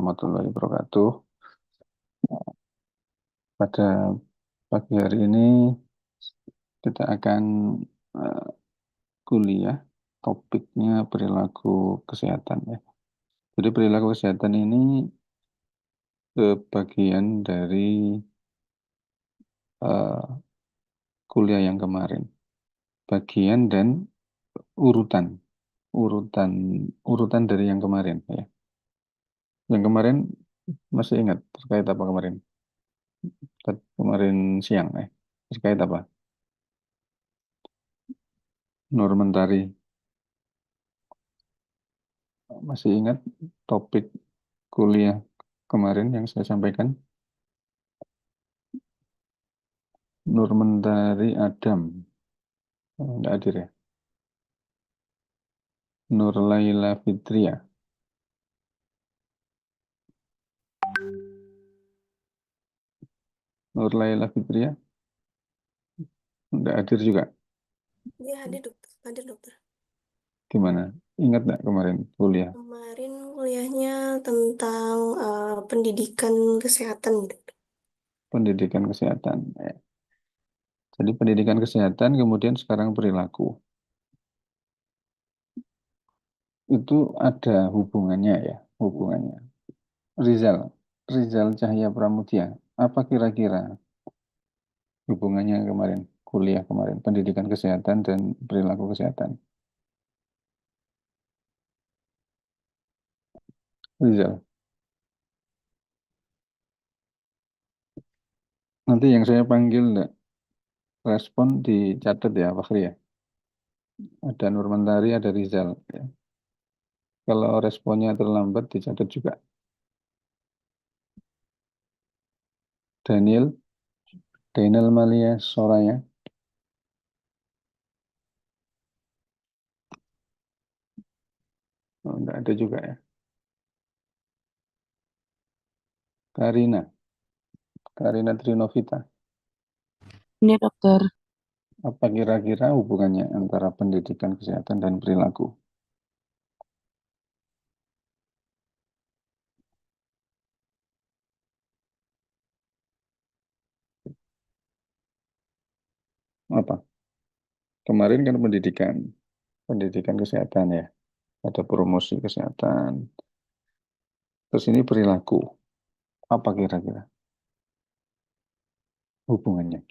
warahmatullahi wabarakatuh. Pada pagi hari ini kita akan eh, kuliah topiknya perilaku kesehatan ya. Jadi perilaku kesehatan ini bagian dari eh, kuliah yang kemarin. Bagian dan urutan, urutan, urutan dari yang kemarin ya. Yang kemarin masih ingat terkait apa kemarin? Kemarin siang terkait apa? Nur Mentari, masih ingat topik kuliah kemarin yang saya sampaikan? Nur Mentari Adam, enggak hadir ya? Nur Laila Fitria, Nur Laila Fitria, enggak hadir juga. Iya, hadir dokter. Hadir dokter. Gimana? Ingat enggak kemarin kuliah Kemarin kuliahnya tentang pendidikan kesehatan gitu. pendidikan kesehatan? Jadi pendidikan kesehatan kemudian sekarang perilaku. Itu ada hubungannya ya, hubungannya. Rizal, Rizal Cahya Pramudia, apa kira-kira hubungannya kemarin, kuliah kemarin, pendidikan kesehatan dan perilaku kesehatan? Rizal, nanti yang saya panggil enggak respon dicatat ya, Pak Fahri ya. Ada Nur Mentari, ada Rizal. Ya. Kalau responnya terlambat dicatat juga. Daniel, Daniel Malia Soraya, oh, enggak ada juga ya. Karina, Karina Trinovita, Ini dokter, apa kira-kira hubungannya antara pendidikan kesehatan dan perilaku? Apa? Kemarin kan pendidikan kesehatan ya. Ada promosi kesehatan. Terus ini perilaku. Apa kira-kira hubungannya?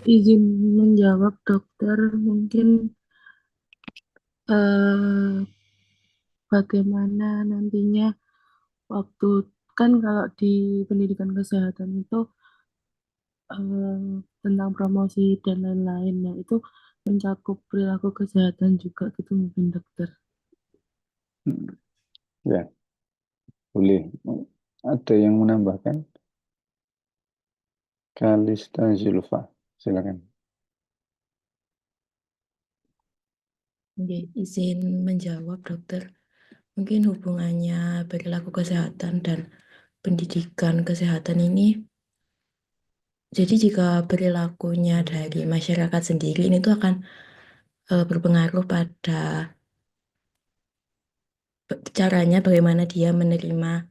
izin menjawab dokter, mungkin eh, bagaimana nantinya waktu, kan kalau di pendidikan kesehatan itu tentang promosi dan lain-lain, nah itu mencakup perilaku kesehatan juga gitu mungkin dokter. Hmm, ya, boleh. Ada yang menambahkan? Kalista Zulfa, silakan. Oke, izin menjawab dokter. Mungkin hubungannya perilaku kesehatan dan pendidikan kesehatan ini, jadi jika perilakunya dari masyarakat sendiri ini tuh akan berpengaruh pada caranya bagaimana dia menerima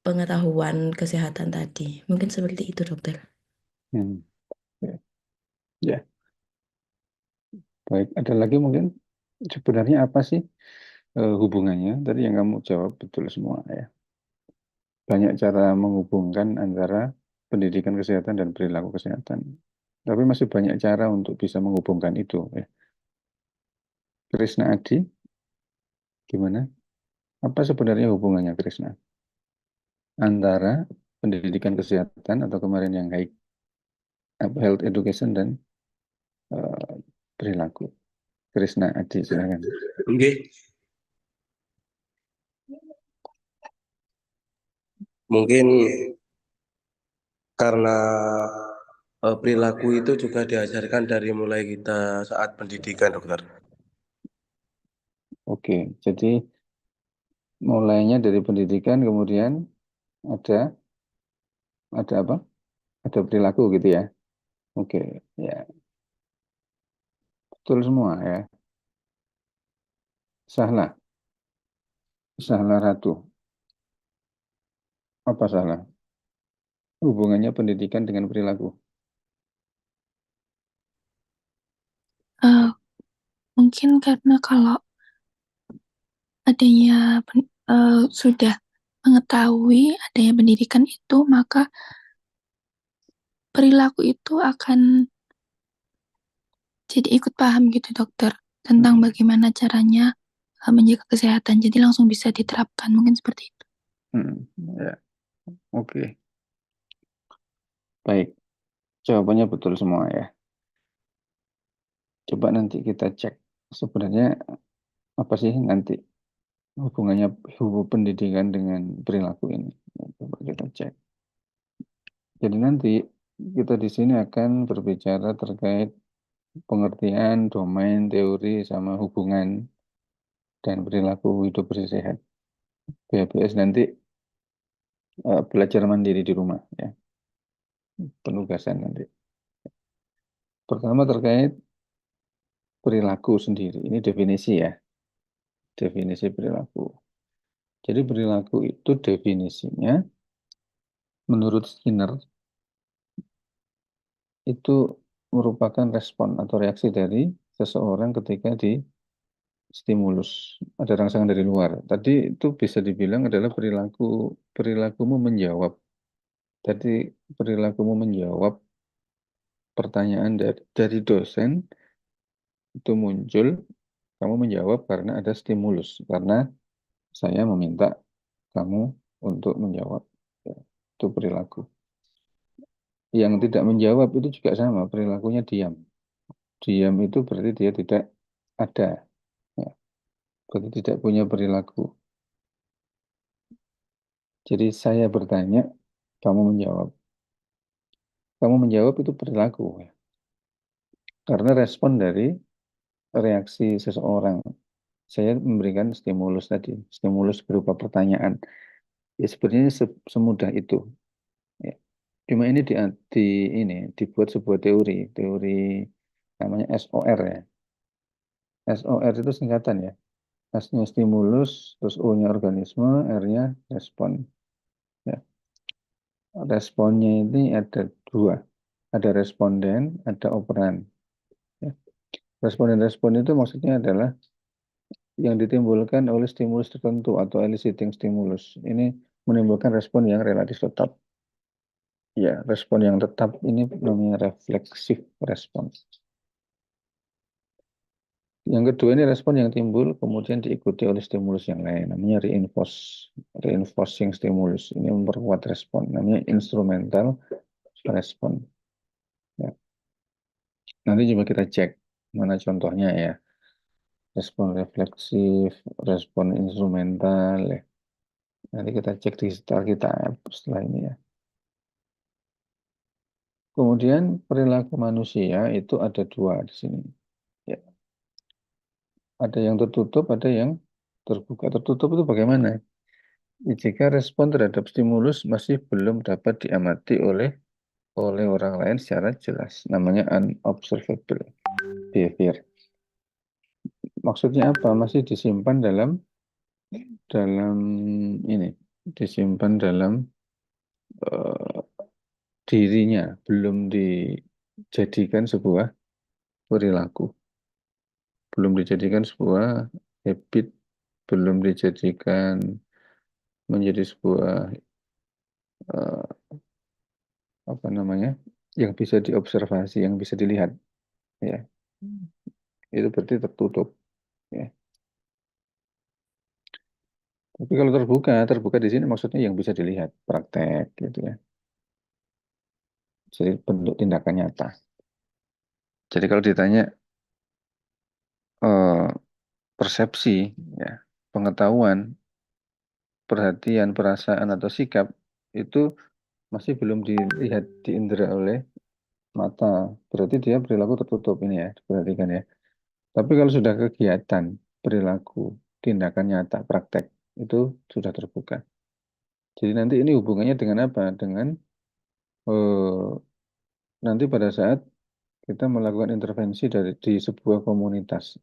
pengetahuan kesehatan tadi. Mungkin seperti itu dokter. Hmm, ya, ya, baik. Ada lagi mungkin sebenarnya apa sih hubungannya? Tadi yang kamu jawab betul semua ya. Banyak cara menghubungkan antara pendidikan kesehatan dan perilaku kesehatan. Tapi masih banyak cara untuk bisa menghubungkan itu ya. Krishna Adi, gimana? Apa sebenarnya hubungannya Krishna? Antara pendidikan kesehatan atau kemarin yang health education dan perilaku. Krishna Adi, silakan. Oke, mungkin karena perilaku itu juga diajarkan dari mulai kita saat pendidikan, dokter. Oke, jadi mulainya dari pendidikan, kemudian ada apa? Ada perilaku gitu ya. Oke, ya. Betul semua ya. Salah. Salah Ratu. Apa salah? Hubungannya pendidikan dengan perilaku. Eh, mungkin karena kalau adanya sudah mengetahui adanya pendidikan itu, maka perilaku itu akan jadi ikut paham gitu dokter tentang bagaimana caranya menjaga kesehatan. Jadi langsung bisa diterapkan, mungkin seperti itu. Ya, oke. Baik, jawabannya betul semua ya. Coba nanti kita cek sebenarnya apa sih nanti hubungannya pendidikan dengan perilaku ini. Coba kita cek. Jadi nanti kita di sini akan berbicara terkait pengertian, domain, teori, sama hubungan dan perilaku hidup bersih sehat. BHBS nanti belajar mandiri di rumah ya, penugasan nanti. Pertama terkait perilaku sendiri. Ini definisi ya, definisi perilaku. Jadi perilaku itu definisinya menurut Skinner itu merupakan respon atau reaksi dari seseorang ketika di stimulus, ada rangsangan dari luar. Tadi itu bisa dibilang adalah perilakumu menjawab. Tadi perilakumu menjawab pertanyaan dari dosen itu muncul, kamu menjawab karena ada stimulus, karena saya meminta kamu untuk menjawab. Ya, itu perilaku. Yang tidak menjawab itu juga sama, perilakunya diam. Diam itu berarti dia tidak ada. Ya, berarti tidak punya perilaku. Jadi saya bertanya, kamu menjawab. Kamu menjawab itu perilaku. Ya. Karena respon dari reaksi seseorang. Saya memberikan stimulus tadi. Stimulus berupa pertanyaan. Ya sebenarnya semudah itu. Ya. Cuma ini ini dibuat sebuah teori namanya SOR ya. SOR itu singkatan ya. S-nya stimulus, terus O-nya organisme, R-nya respon. Ya. Responnya ini ada dua. Ada responden, ada operan. Ya. Responden respon itu maksudnya adalah yang ditimbulkan oleh stimulus tertentu atau eliciting stimulus. Ini menimbulkan respon yang relatif tetap. Ya, respon yang tetap ini namanya refleksif respon. Yang kedua ini respon yang timbul kemudian diikuti oleh stimulus yang lain, namanya reinforcing stimulus. Ini memperkuat respon, namanya instrumental respon. Ya. Nanti coba kita cek mana contohnya ya. Respon refleksif, respon instrumental. Ya. Nanti kita cek di sekitar kita setelah ini ya. Kemudian perilaku manusia itu ada dua di sini. Ya. Ada yang tertutup, ada yang terbuka. Tertutup itu bagaimana? Jika respon terhadap stimulus masih belum dapat diamati oleh orang lain secara jelas, namanya unobservable behavior. Maksudnya apa? Masih disimpan dalam ini, disimpan dalam uh, dirinya, belum dijadikan sebuah perilaku, belum dijadikan sebuah habit, belum dijadikan menjadi sebuah uh, apa namanya yang bisa diobservasi, yang bisa dilihat, ya itu berarti tertutup. Ya. Tapi kalau terbuka di sini maksudnya yang bisa dilihat, praktek gitu ya. Jadi bentuk tindakan nyata. Jadi kalau ditanya eh, persepsi, ya, pengetahuan, perhatian, perasaan atau sikap itu masih belum dilihat diindera oleh mata. Berarti dia perilaku tertutup ini ya, diperhatikan ya. Tapi kalau sudah kegiatan, perilaku, tindakan nyata, praktek itu sudah terbuka. Jadi nanti ini hubungannya dengan apa? Dengan eh, nanti pada saat kita melakukan intervensi di sebuah komunitas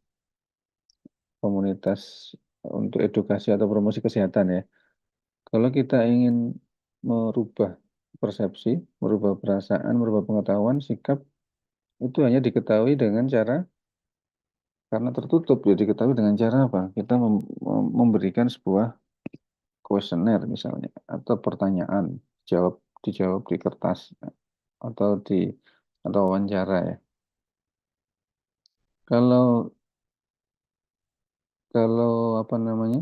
untuk edukasi atau promosi kesehatan ya. Kalau kita ingin merubah persepsi, merubah perasaan, merubah pengetahuan, sikap, itu hanya diketahui dengan cara, karena tertutup, ya diketahui dengan cara apa? Kita memberikan sebuah kuesioner misalnya, atau pertanyaan, dijawab di kertas, atau wawancara ya. Kalau kalau apa namanya?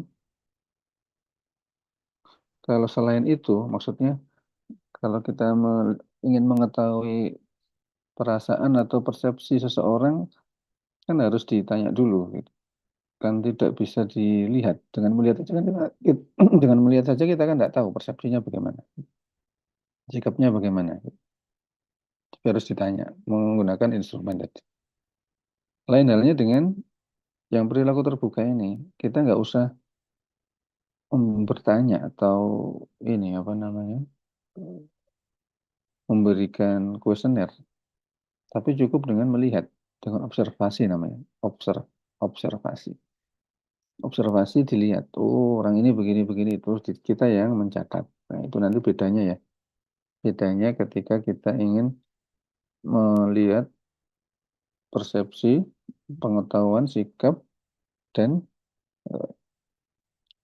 Kalau selain itu, maksudnya kalau kita ingin mengetahui perasaan atau persepsi seseorang, kan harus ditanya dulu, gitu. Kan tidak bisa dilihat. Dengan melihat saja kan dengan melihat saja kita kan tidak tahu persepsinya bagaimana, sikapnya bagaimana. Tapi harus ditanya menggunakan instrumen tadi. Lain halnya dengan yang perilaku terbuka ini, kita nggak usah bertanya atau ini apa namanya, memberikan kuesioner, tapi cukup dengan melihat, dengan observasi namanya, observasi. Observasi dilihat, oh orang ini begini-begini, terus kita yang mencatat. Nah, itu nanti bedanya ya. Bedanya ketika kita ingin melihat persepsi, pengetahuan, sikap, dan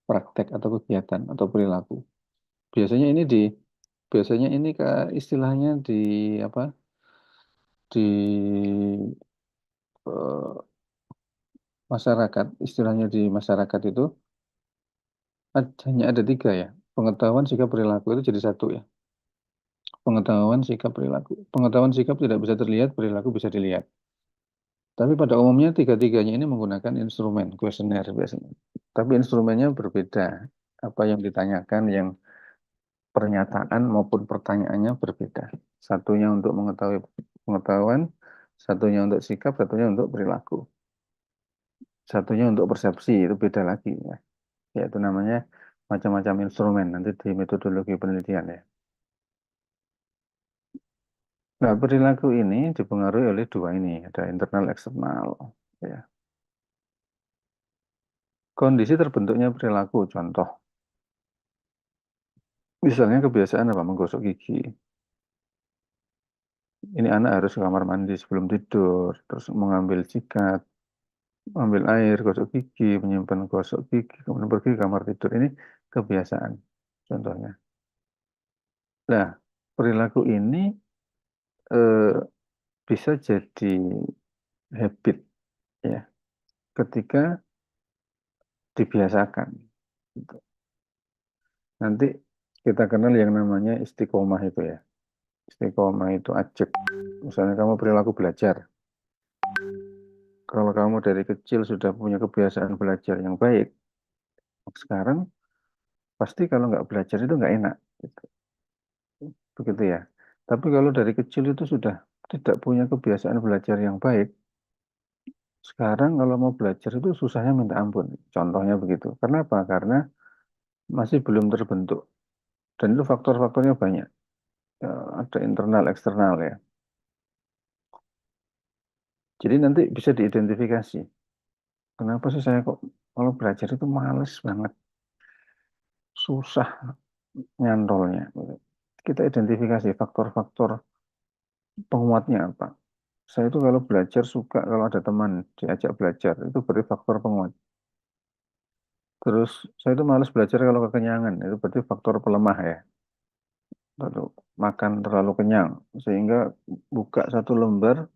praktek atau kegiatan atau perilaku. Biasanya ini biasanya ini istilahnya di apa? Di eh, masyarakat, istilahnya di masyarakat itu hanya ada 3 ya. Pengetahuan, sikap, perilaku itu jadi 1 ya. Pengetahuan, sikap, perilaku. Pengetahuan sikap tidak bisa terlihat, perilaku bisa dilihat. Tapi pada umumnya 3-tiganya ini menggunakan instrumen kuesioner biasanya. Tapi instrumennya berbeda. Apa yang ditanyakan, yang pernyataan maupun pertanyaannya berbeda. Satunya untuk mengetahui pengetahuan, satunya untuk sikap, satunya untuk perilaku. Satunya untuk persepsi, itu beda lagi ya. Yaitu namanya macam-macam instrumen nanti di metodologi penelitian ya. Nah, perilaku ini dipengaruhi oleh 2 ini, ada internal eksternal ya. Kondisi terbentuknya perilaku, contoh. Misalnya kebiasaan apa? Menggosok gigi. Ini anak harus ke kamar mandi sebelum tidur, terus mengambil sikat, ambil air, gosok gigi, menyimpan gosok gigi, kemudian pergi ke kamar tidur. Ini kebiasaan, contohnya. Nah, perilaku ini eh, bisa jadi habit ya, ketika dibiasakan. Gitu. Nanti kita kenal yang namanya istiqomah itu ya. Istiqomah itu ajak. Misalnya kamu perilaku belajar. Kalau kamu dari kecil sudah punya kebiasaan belajar yang baik, sekarang pasti kalau nggak belajar itu nggak enak. Gitu. Begitu ya. Tapi kalau dari kecil itu sudah tidak punya kebiasaan belajar yang baik, sekarang kalau mau belajar itu susahnya minta ampun. Contohnya begitu. Kenapa? Karena masih belum terbentuk. Dan itu faktor-faktornya banyak. Ada internal, eksternal ya. Jadi nanti bisa diidentifikasi. Kenapa sih saya kok kalau belajar itu males banget, susah nyantolnya. Kita identifikasi faktor-faktor penguatnya apa. Saya itu kalau belajar suka kalau ada teman diajak belajar, itu berarti faktor penguat. Terus saya itu males belajar kalau kekenyangan, itu berarti faktor pelemah ya. Lalu makan terlalu kenyang, sehingga buka 1 lembar,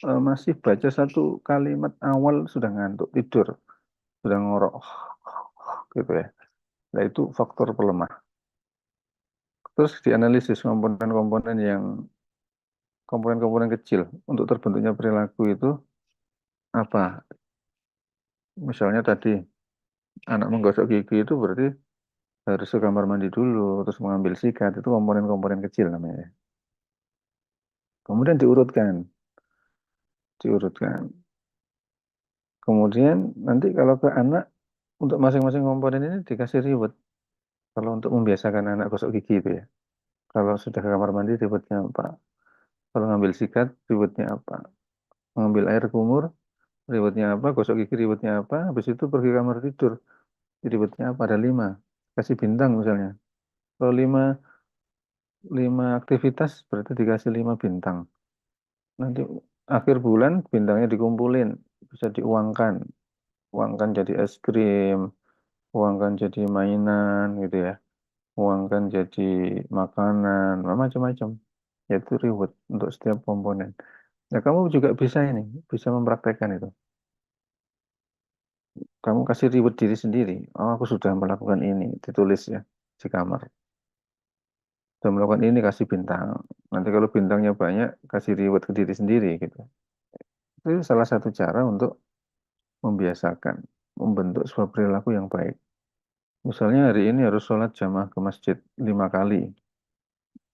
masih baca 1 kalimat awal sudah ngantuk, tidur, sudah ngorok, gitu ya. Nah itu faktor pelemah. Terus dianalisis komponen-komponen kecil untuk terbentuknya perilaku itu apa? Misalnya tadi anak menggosok gigi itu berarti harus ke kamar mandi dulu, terus mengambil sikat, itu komponen-komponen kecil namanya. Kemudian diurutkan. Kemudian nanti kalau ke anak, untuk masing-masing komponen ini dikasih reward. Kalau untuk membiasakan anak gosok gigi itu ya. Kalau sudah ke kamar mandi ribetnya apa? Kalau ngambil sikat ribetnya apa? Mengambil air kumur ribetnya apa? Gosok gigi ribetnya apa? Habis itu pergi kamar tidur ribetnya apa? Ada 5. Kasih bintang misalnya. Kalau 5 aktivitas berarti dikasih 5 bintang. Nanti akhir bulan bintangnya dikumpulin, bisa diuangkan. Uangkan jadi es krim, uangkan jadi mainan gitu ya. Uangkan jadi makanan, macam-macam. Yaitu reward untuk setiap komponen. Nah, kamu juga bisa ini, bisa mempraktekkan itu. Kamu kasih reward diri sendiri. Oh, aku sudah melakukan ini, ditulis ya di kamar. Sudah melakukan ini kasih bintang. Nanti kalau bintangnya banyak, kasih reward ke diri sendiri gitu. Itu salah satu cara untuk membiasakan, membentuk sebuah perilaku yang baik. Misalnya hari ini harus sholat jamaah ke masjid 5 kali.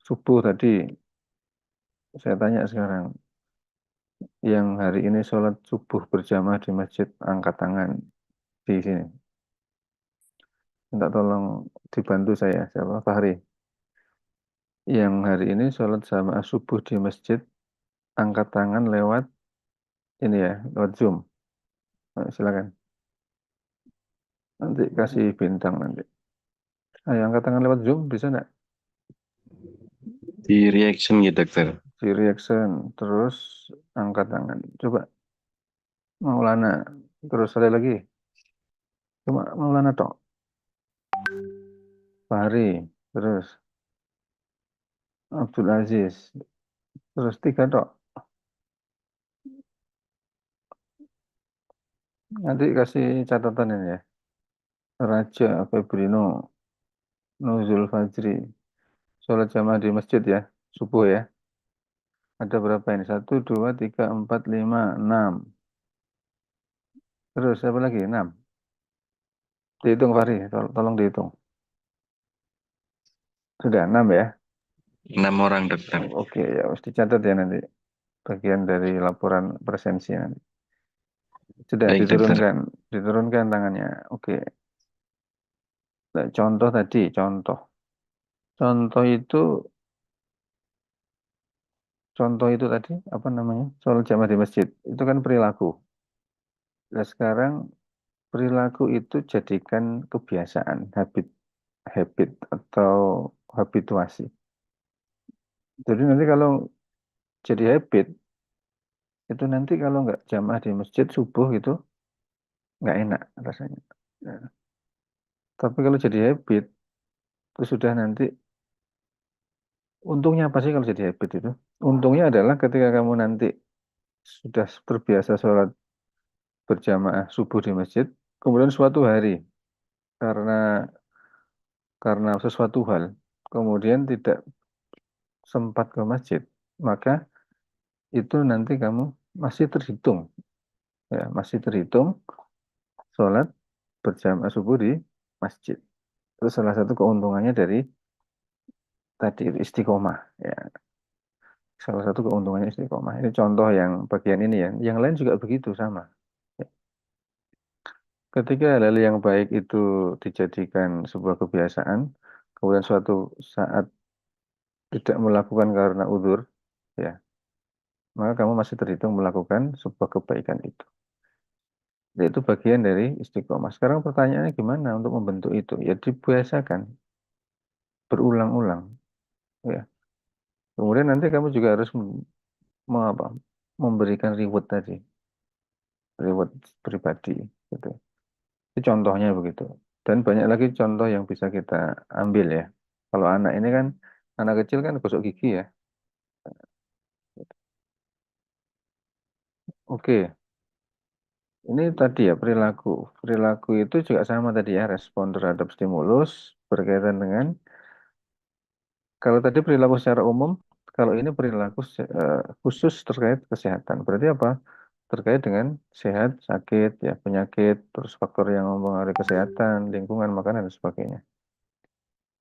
Subuh tadi, saya tanya sekarang, yang hari ini sholat subuh berjamaah di masjid, angkat tangan di sini. Minta tolong dibantu saya, siapa? Fahri. Yang hari ini sholat jamaah subuh di masjid, angkat tangan lewat ini ya, lewat Zoom. Nah, silakan. Nanti kasih bintang nanti. Ayo angkat tangan lewat Zoom, bisa nggak? Di reaction gitu dokter. Di reaction, terus angkat tangan. Coba, Maulana. Terus ada lagi. Cuma Maulana tok. Fahri. Terus Abdul Aziz. Terus 3 tok. Nanti kasih catatan ini ya. Raja, Febrino, Nuzul Fajri. Sholat jamaah di masjid ya. Subuh ya. Ada berapa ini? 1, 2, 3, 4, 5, 6. Terus apa lagi? 6. Dihitung Fahri. Tolong dihitung. Sudah 6 ya. 6 orang dokter. Oke ya. Mesti catat ya nanti. Bagian dari laporan presensi nanti. Sudah Baik dokter. diturunkan tangannya. Oke. Nah, contoh tadi, contoh. Contoh itu tadi apa namanya? Sholat jamaah di masjid. Itu kan perilaku. Nah, sekarang perilaku itu jadikan kebiasaan, habit atau habituasi. Jadi nanti kalau jadi habit, itu nanti kalau nggak jamaah di masjid subuh itu nggak enak rasanya. Nah, tapi kalau jadi habit, itu sudah nanti untungnya apa sih kalau jadi habit itu? Untungnya adalah ketika kamu nanti sudah terbiasa sholat berjamaah subuh di masjid, kemudian suatu hari karena sesuatu hal, kemudian tidak sempat ke masjid, maka itu nanti kamu masih terhitung, ya, masih terhitung sholat berjamaah subuh di masjid. Itu salah satu keuntungannya dari tadi istiqomah, ya. Salah satu keuntungannya istiqomah. Ini contoh yang bagian ini ya. Yang lain juga begitu sama. Ya. Ketika hal-hal yang baik itu dijadikan sebuah kebiasaan, kemudian suatu saat tidak melakukan karena udzur, ya, maka kamu masih terhitung melakukan sebuah kebaikan itu. Itu bagian dari istiqomah. Sekarang pertanyaannya gimana untuk membentuk itu? Ya dibiasakan berulang-ulang, ya. Kemudian nanti kamu juga harus memberikan reward tadi, reward pribadi, gitu. Itu contohnya begitu. Dan banyak lagi contoh yang bisa kita ambil ya. Kalau anak ini kan, anak kecil kan gosok gigi ya. Oke, ini tadi ya perilaku. Perilaku itu juga sama tadi ya, respon terhadap stimulus berkaitan dengan, kalau tadi perilaku secara umum, kalau ini perilaku khusus terkait kesehatan. Berarti apa? Terkait dengan sehat, sakit, ya penyakit, terus faktor yang mempengaruhi kesehatan, lingkungan, makanan, dan sebagainya.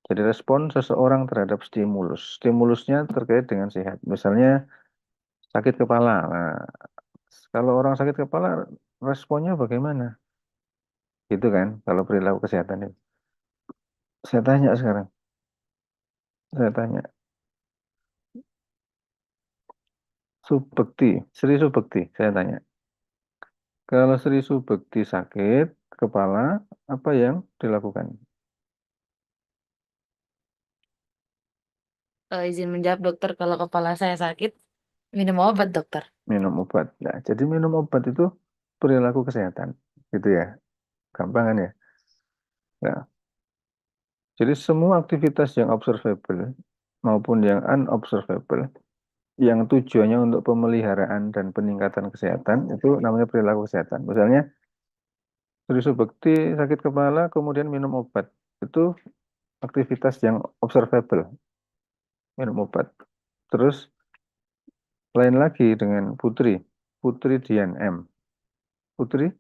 Jadi respon seseorang terhadap stimulus. Stimulusnya terkait dengan sehat. Misalnya sakit kepala. Nah, kalau orang sakit kepala, responnya bagaimana? Gitu kan, kalau perilaku kesehatan itu. Saya tanya sekarang. Saya tanya. Subekti, Sri Subekti, saya tanya. Kalau Sri Subekti sakit kepala, apa yang dilakukan? Izin menjawab dokter, kalau kepala saya sakit, minum obat dokter. Minum obat. Nah, jadi minum obat itu perilaku kesehatan, gitu ya. Gampang kan ya? Nah, jadi semua aktivitas yang observable maupun yang unobservable, yang tujuannya untuk pemeliharaan dan peningkatan kesehatan, itu namanya perilaku kesehatan. Misalnya, Sri Subekti sakit kepala, kemudian minum obat. Itu aktivitas yang observable, minum obat. Terus, lain lagi dengan Putri, Putri Dian M. Putri,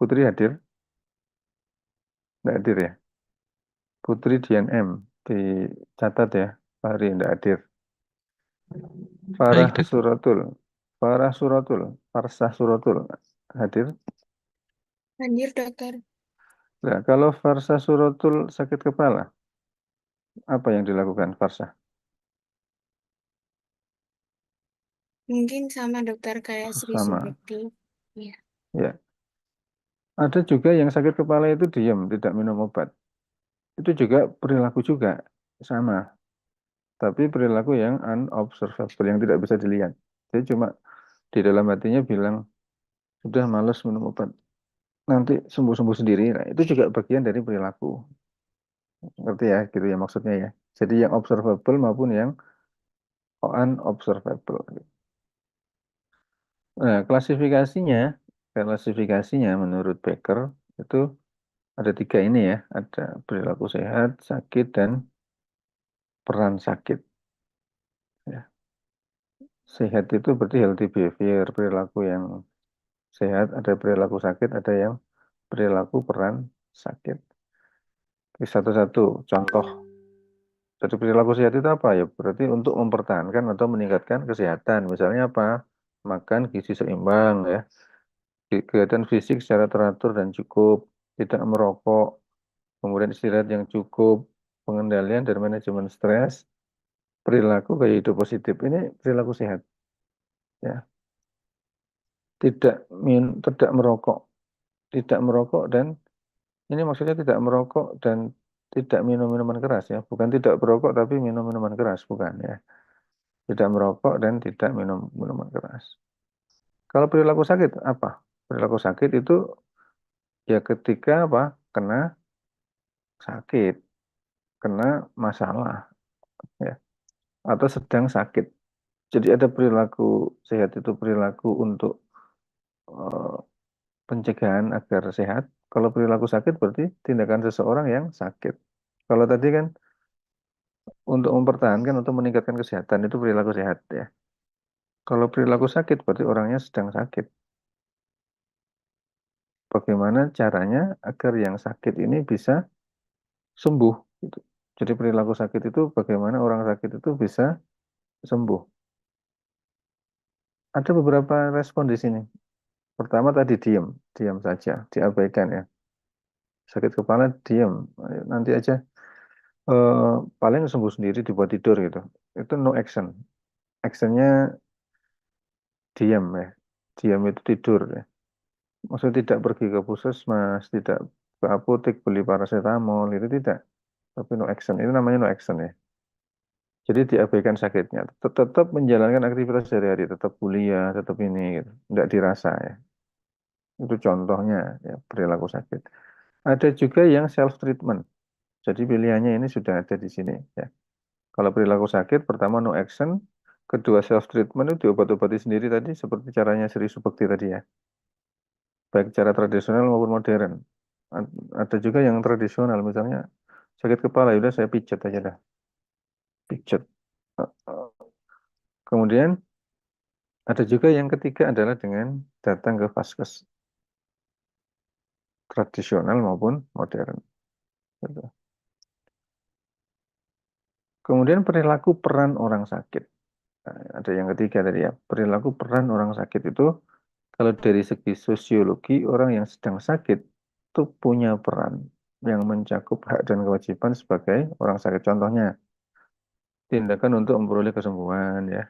Putri hadir? Tidak hadir ya? Putri Dian M. Dicatat ya, Pak Hari tidak hadir. Farah Baik, dokter. Suratul, Farah Suratul, Farsah Suratul, hadir? Hadir dokter. Nah, kalau Farsah Suratul sakit kepala, apa yang dilakukan Farsah? Mungkin sama dokter kayak Sri Sama, Subekti. Iya. ya. Ada juga yang sakit kepala itu diam, tidak minum obat. Itu juga perilaku juga, sama. Tapi perilaku yang unobservable, yang tidak bisa dilihat. Jadi cuma di dalam hatinya bilang, sudah malas minum obat, nanti sembuh-sembuh sendiri. Nah, itu juga bagian dari perilaku. Ngerti ya, gitu ya maksudnya ya. Jadi yang observable maupun yang unobservable. Nah, klasifikasinya menurut Becker itu ada 3 ini ya. Ada perilaku sehat, sakit, dan peran sakit. Ya. Sehat itu berarti healthy behavior, perilaku yang sehat, ada perilaku sakit, ada yang perilaku peran sakit. Oke, satu-satu contoh. Jadi perilaku sehat itu apa ya? Berarti untuk mempertahankan atau meningkatkan kesehatan. Misalnya apa? Makan gizi seimbang ya. Kegiatan fisik secara teratur dan cukup, tidak merokok, kemudian istirahat yang cukup, pengendalian dan manajemen stres, perilaku gaya hidup positif. Ini perilaku sehat. Ya. Tidak merokok, dan ini maksudnya tidak merokok dan tidak minum minuman keras ya, bukan tidak merokok tapi minum minuman keras, bukan ya. Tidak merokok dan tidak minum minuman keras. Kalau perilaku sakit apa? Perilaku sakit itu ya ketika apa? Kena sakit, kena masalah ya, atau sedang sakit. Jadi ada perilaku sehat itu perilaku untuk eh, pencegahan agar sehat. Kalau perilaku sakit berarti tindakan seseorang yang sakit. Kalau tadi kan untuk mempertahankan atau meningkatkan kesehatan itu perilaku sehat ya. Kalau perilaku sakit berarti orangnya sedang sakit. Bagaimana caranya agar yang sakit ini bisa sembuh gitu. Jadi perilaku sakit itu bagaimana orang sakit itu bisa sembuh. Ada beberapa respon di sini. Pertama tadi diam saja, diabaikan ya. Sakit kepala diam, nanti aja paling sembuh sendiri dibuat tidur gitu. Itu no action. Actionnya diam ya. Diam itu tidur ya. Maksudnya tidak pergi ke puskesmas, tidak ke apotek beli paracetamol, itu tidak. Tapi no action, itu namanya no action ya. Jadi diabaikan sakitnya. Tetap menjalankan aktivitas sehari-hari, tetap kuliah, tetap ini gitu. Tidak dirasa ya. Itu contohnya ya, perilaku sakit. Ada juga yang self treatment. Jadi pilihannya ini sudah ada di sini ya. Kalau perilaku sakit, pertama no action, kedua self treatment itu diobat-obati sendiri tadi seperti caranya Sri Subekti tadi ya. Baik cara tradisional maupun modern. Ada juga yang tradisional, misalnya sakit kepala, udah saya pijat aja dah. Pijat. Kemudian ada juga yang ketiga adalah dengan datang ke vaskes. Tradisional maupun modern. Gitu. Kemudian perilaku peran orang sakit. Nah, ada yang ketiga tadi ya, perilaku peran orang sakit itu kalau dari segi sosiologi orang yang sedang sakit itu punya peran yang mencakup hak dan kewajiban sebagai orang sakit. Contohnya tindakan untuk memperoleh kesembuhan ya.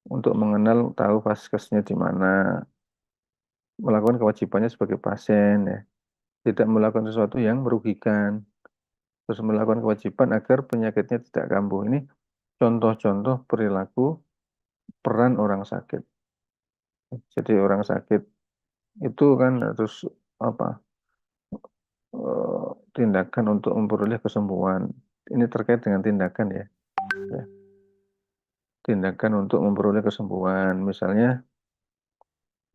untuk mengenal tahu vaskesnya di mana, melakukan kewajibannya sebagai pasien ya, tidak melakukan sesuatu yang merugikan, terus melakukan kewajiban agar penyakitnya tidak kambuh. Ini contoh-contoh perilaku peran orang sakit. Jadi orang sakit itu kan harus apa? Tindakan untuk memperoleh kesembuhan. Ini terkait dengan tindakan ya. Tindakan untuk memperoleh kesembuhan. Misalnya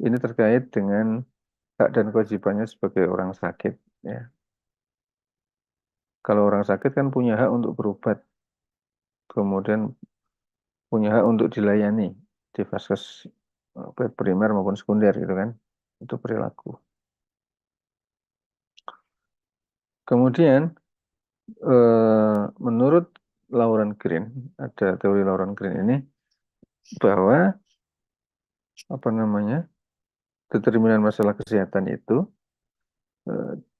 ini terkait dengan hak dan kewajibannya sebagai orang sakit ya. Kalau orang sakit kan punya hak untuk berobat, kemudian punya hak untuk dilayani di vaskes primer maupun sekunder gitu kan. Itu perilaku. Kemudian menurut Lauren Green, ada teori Lauren Green ini bahwa apa namanya, determinan masalah kesehatan itu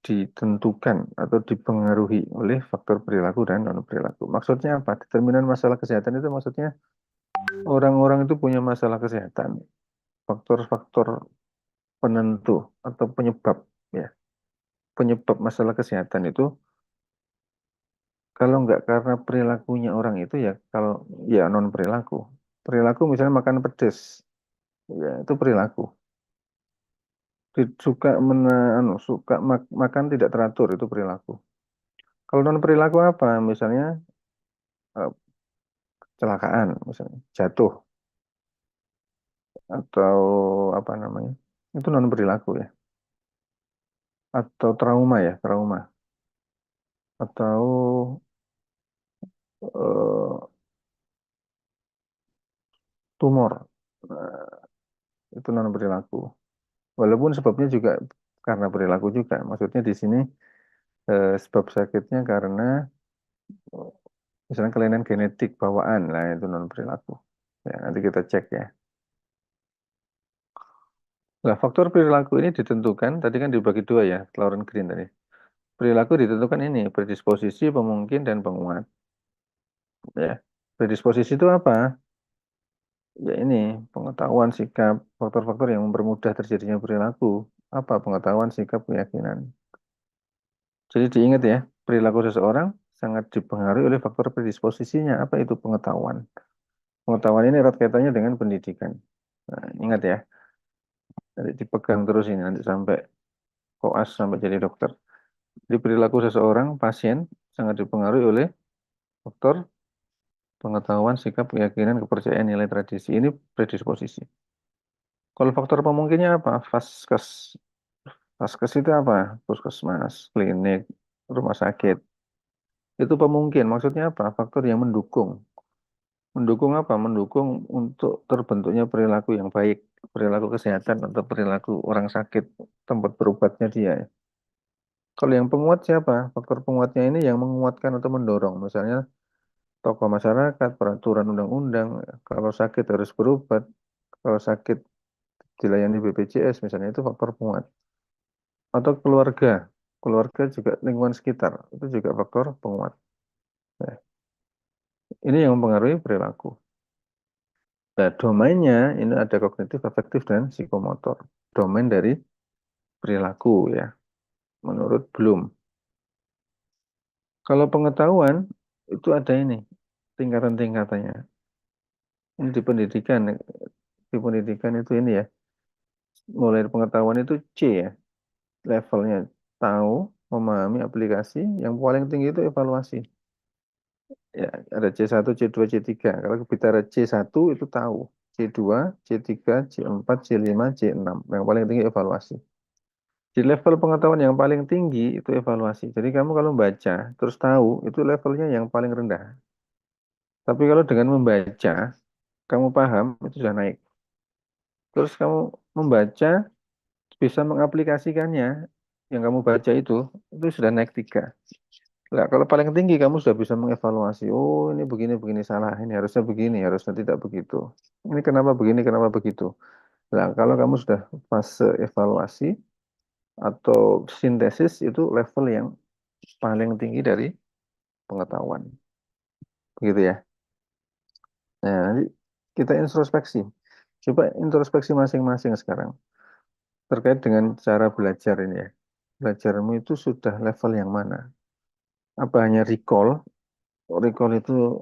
ditentukan atau dipengaruhi oleh faktor perilaku dan non perilaku. Maksudnya apa? Determinan masalah kesehatan itu maksudnya orang-orang itu punya masalah kesehatan, faktor-faktor penentu atau penyebab ya. Penyebab masalah kesehatan itu kalau nggak karena perilakunya orang itu ya kalau ya non perilaku. Perilaku misalnya makan pedas, ya itu perilaku. Suka suka makan tidak teratur itu perilaku. Kalau non perilaku apa? Misalnya kecelakaan, misalnya jatuh atau apa namanya? Itu non perilaku ya. Atau trauma ya, trauma. Atau tumor. Itu non perilaku. Walaupun sebabnya juga karena perilaku juga. Maksudnya di sini sebab sakitnya karena misalnya kelainan genetik bawaan, lah itu non perilaku. Ya, nanti kita cek ya. Nah, faktor perilaku ini ditentukan, tadi kan dibagi dua ya, Lauren Green tadi. Perilaku ditentukan ini, predisposisi, pemungkin, dan penguat. Ya, predisposisi itu apa? Ya ini, pengetahuan, sikap, faktor-faktor yang mempermudah terjadinya perilaku. Apa pengetahuan, sikap, keyakinan. Jadi diingat ya, perilaku seseorang sangat dipengaruhi oleh faktor predisposisinya. Apa itu pengetahuan? Pengetahuan ini erat kaitannya dengan pendidikan. Nah, ingat ya, nanti dipegang terus ini, nanti sampai koas, sampai jadi dokter. Jadi perilaku seseorang, pasien, sangat dipengaruhi oleh faktor pengetahuan, sikap, keyakinan, kepercayaan, nilai tradisi. Ini predisposisi. Kalau faktor pemungkinnya apa? Vaskes. Vaskes itu apa? Puskesmas, klinik, rumah sakit. Itu pemungkin. Maksudnya apa? Faktor yang mendukung. Mendukung apa? Mendukung untuk terbentuknya perilaku yang baik. Perilaku kesehatan atau perilaku orang sakit. Tempat berobatnya dia. Kalau yang penguat siapa? Faktor penguatnya ini yang menguatkan atau mendorong. Misalnya tokoh masyarakat, peraturan undang-undang, kalau sakit harus berobat, kalau sakit dilayani BPJS misalnya itu faktor penguat. Atau keluarga, keluarga juga lingkungan sekitar, itu juga faktor penguat. Nah, ini yang mempengaruhi perilaku. Nah, domainnya ini ada kognitif, afektif, dan psikomotor. Domain dari perilaku ya, menurut Bloom. Kalau pengetahuan, itu ada ini, tingkatan-tingkatannya. Ini di pendidikan itu ini ya, mulai dari pengetahuan itu C ya, levelnya tahu, memahami aplikasi, yang paling tinggi itu evaluasi. Ya, ada C1, C2, C3. Kalau bicara C1 itu tahu, C2, C3, C4, C5, C6. Yang paling tinggi evaluasi. Di level pengetahuan yang paling tinggi itu evaluasi. Jadi kamu kalau baca terus tahu itu levelnya yang paling rendah. Tapi kalau dengan membaca kamu paham itu sudah naik. Terus kamu membaca bisa mengaplikasikannya yang kamu baca itu sudah naik 3. Nah, kalau paling tinggi kamu sudah bisa mengevaluasi. Oh, ini begini salah. Ini harusnya begini, harusnya tidak begitu. Ini kenapa begini, kenapa begitu. Nah, kalau kamu sudah fase evaluasi atau sintesis itu level yang paling tinggi dari pengetahuan. Begitu ya. Nah, nanti Kita introspeksi. Coba introspeksi masing-masing sekarang terkait dengan cara belajar ini ya. Belajarmu itu sudah level yang mana? Apa hanya recall? Recall itu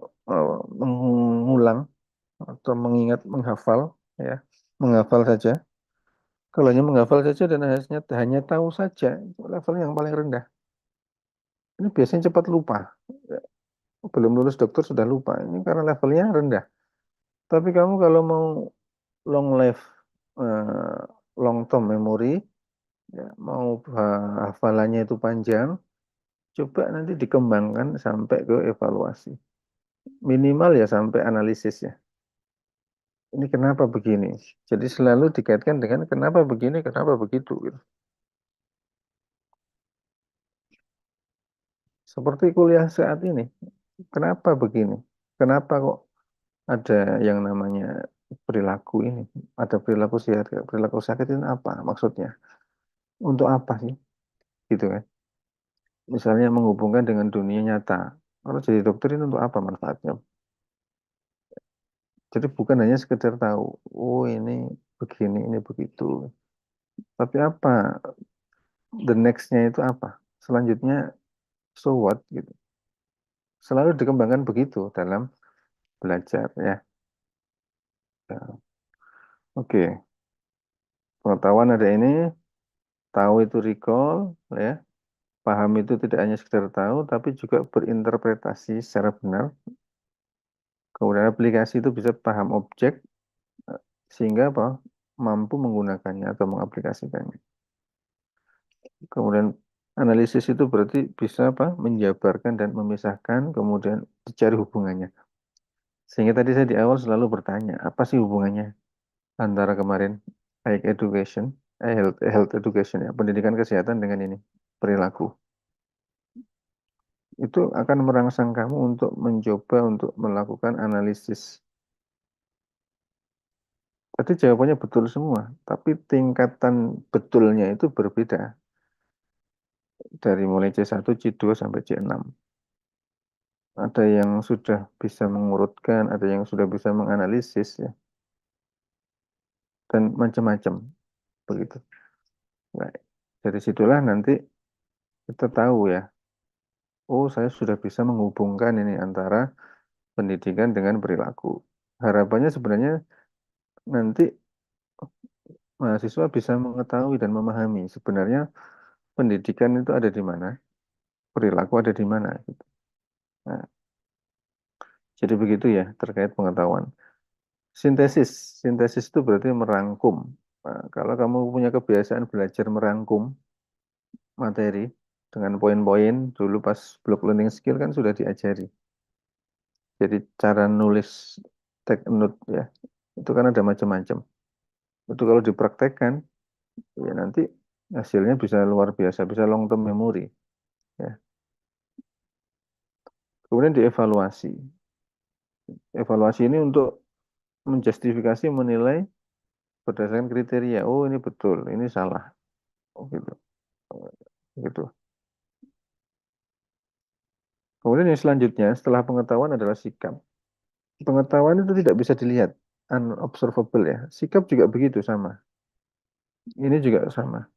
mengulang atau mengingat, menghafal ya. Menghafal saja. Kalau hanya menghafal saja dan hanya tahu saja, itu level yang paling rendah. Ini biasanya cepat lupa. Belum lulus dokter sudah lupa. Ini karena levelnya rendah. Tapi kamu kalau mau long life, long term memory, ya, mau hafalannya itu panjang, coba nanti dikembangkan sampai ke evaluasi. Minimal ya sampai analisis ya. Ini kenapa begini? Jadi selalu dikaitkan dengan kenapa begini, kenapa begitu. Gitu. Seperti kuliah saat ini. Kenapa begini? Kenapa kok ada yang namanya perilaku ini? Ada perilaku sehat, perilaku sakit ini apa maksudnya? Untuk apa sih? Gitu kan? Misalnya menghubungkan dengan dunia nyata. Kalau jadi dokter ini untuk apa manfaatnya? Jadi bukan hanya sekedar tahu, oh ini begini, ini begitu. Tapi apa? The next-nya itu apa? Selanjutnya, so what? Gitu. Selalu dikembangkan begitu dalam belajar ya. Oke, pengetahuan ada ini, tahu itu recall, ya. Paham itu tidak hanya sekedar tahu, tapi juga berinterpretasi secara benar. Kemudian aplikasi itu bisa paham objek, sehingga apa? Mampu menggunakannya atau mengaplikasikannya. Kemudian analisis itu berarti bisa apa? Menjabarkan dan memisahkan, kemudian dicari hubungannya. Sehingga tadi saya di awal selalu bertanya, apa sih hubungannya antara kemarin health education ya, pendidikan kesehatan dengan ini perilaku. Itu akan merangsang kamu untuk mencoba untuk melakukan analisis. Tadi jawabannya betul semua, tapi tingkatan betulnya itu berbeda. Dari mulai C1, C2 sampai C6. Ada yang sudah bisa mengurutkan, ada yang sudah bisa menganalisis ya. Dan macam-macam begitu. Nah, dari situlah nanti kita tahu ya. Oh, saya sudah bisa menghubungkan ini antara pendidikan dengan perilaku. Harapannya sebenarnya nanti mahasiswa bisa mengetahui dan memahami sebenarnya pendidikan itu ada di mana, perilaku ada di mana. Gitu. Nah, jadi begitu ya terkait pengetahuan. Sintesis itu berarti merangkum. Nah, kalau kamu punya kebiasaan belajar merangkum materi dengan poin-poin, dulu pas blok learning skill kan sudah diajari. Jadi cara nulis take note ya, itu kan ada macam-macam. Itu kalau dipraktekkan, ya nanti hasilnya bisa luar biasa, bisa long term memory. Ya. Kemudian dievaluasi. Evaluasi ini untuk menjustifikasi, menilai berdasarkan kriteria. Oh ini betul, ini salah. Oh, gitu. Gitu. Kemudian yang selanjutnya setelah pengetahuan adalah sikap. Pengetahuan itu tidak bisa dilihat, unobservable ya. Sikap juga begitu sama. Ini juga sama.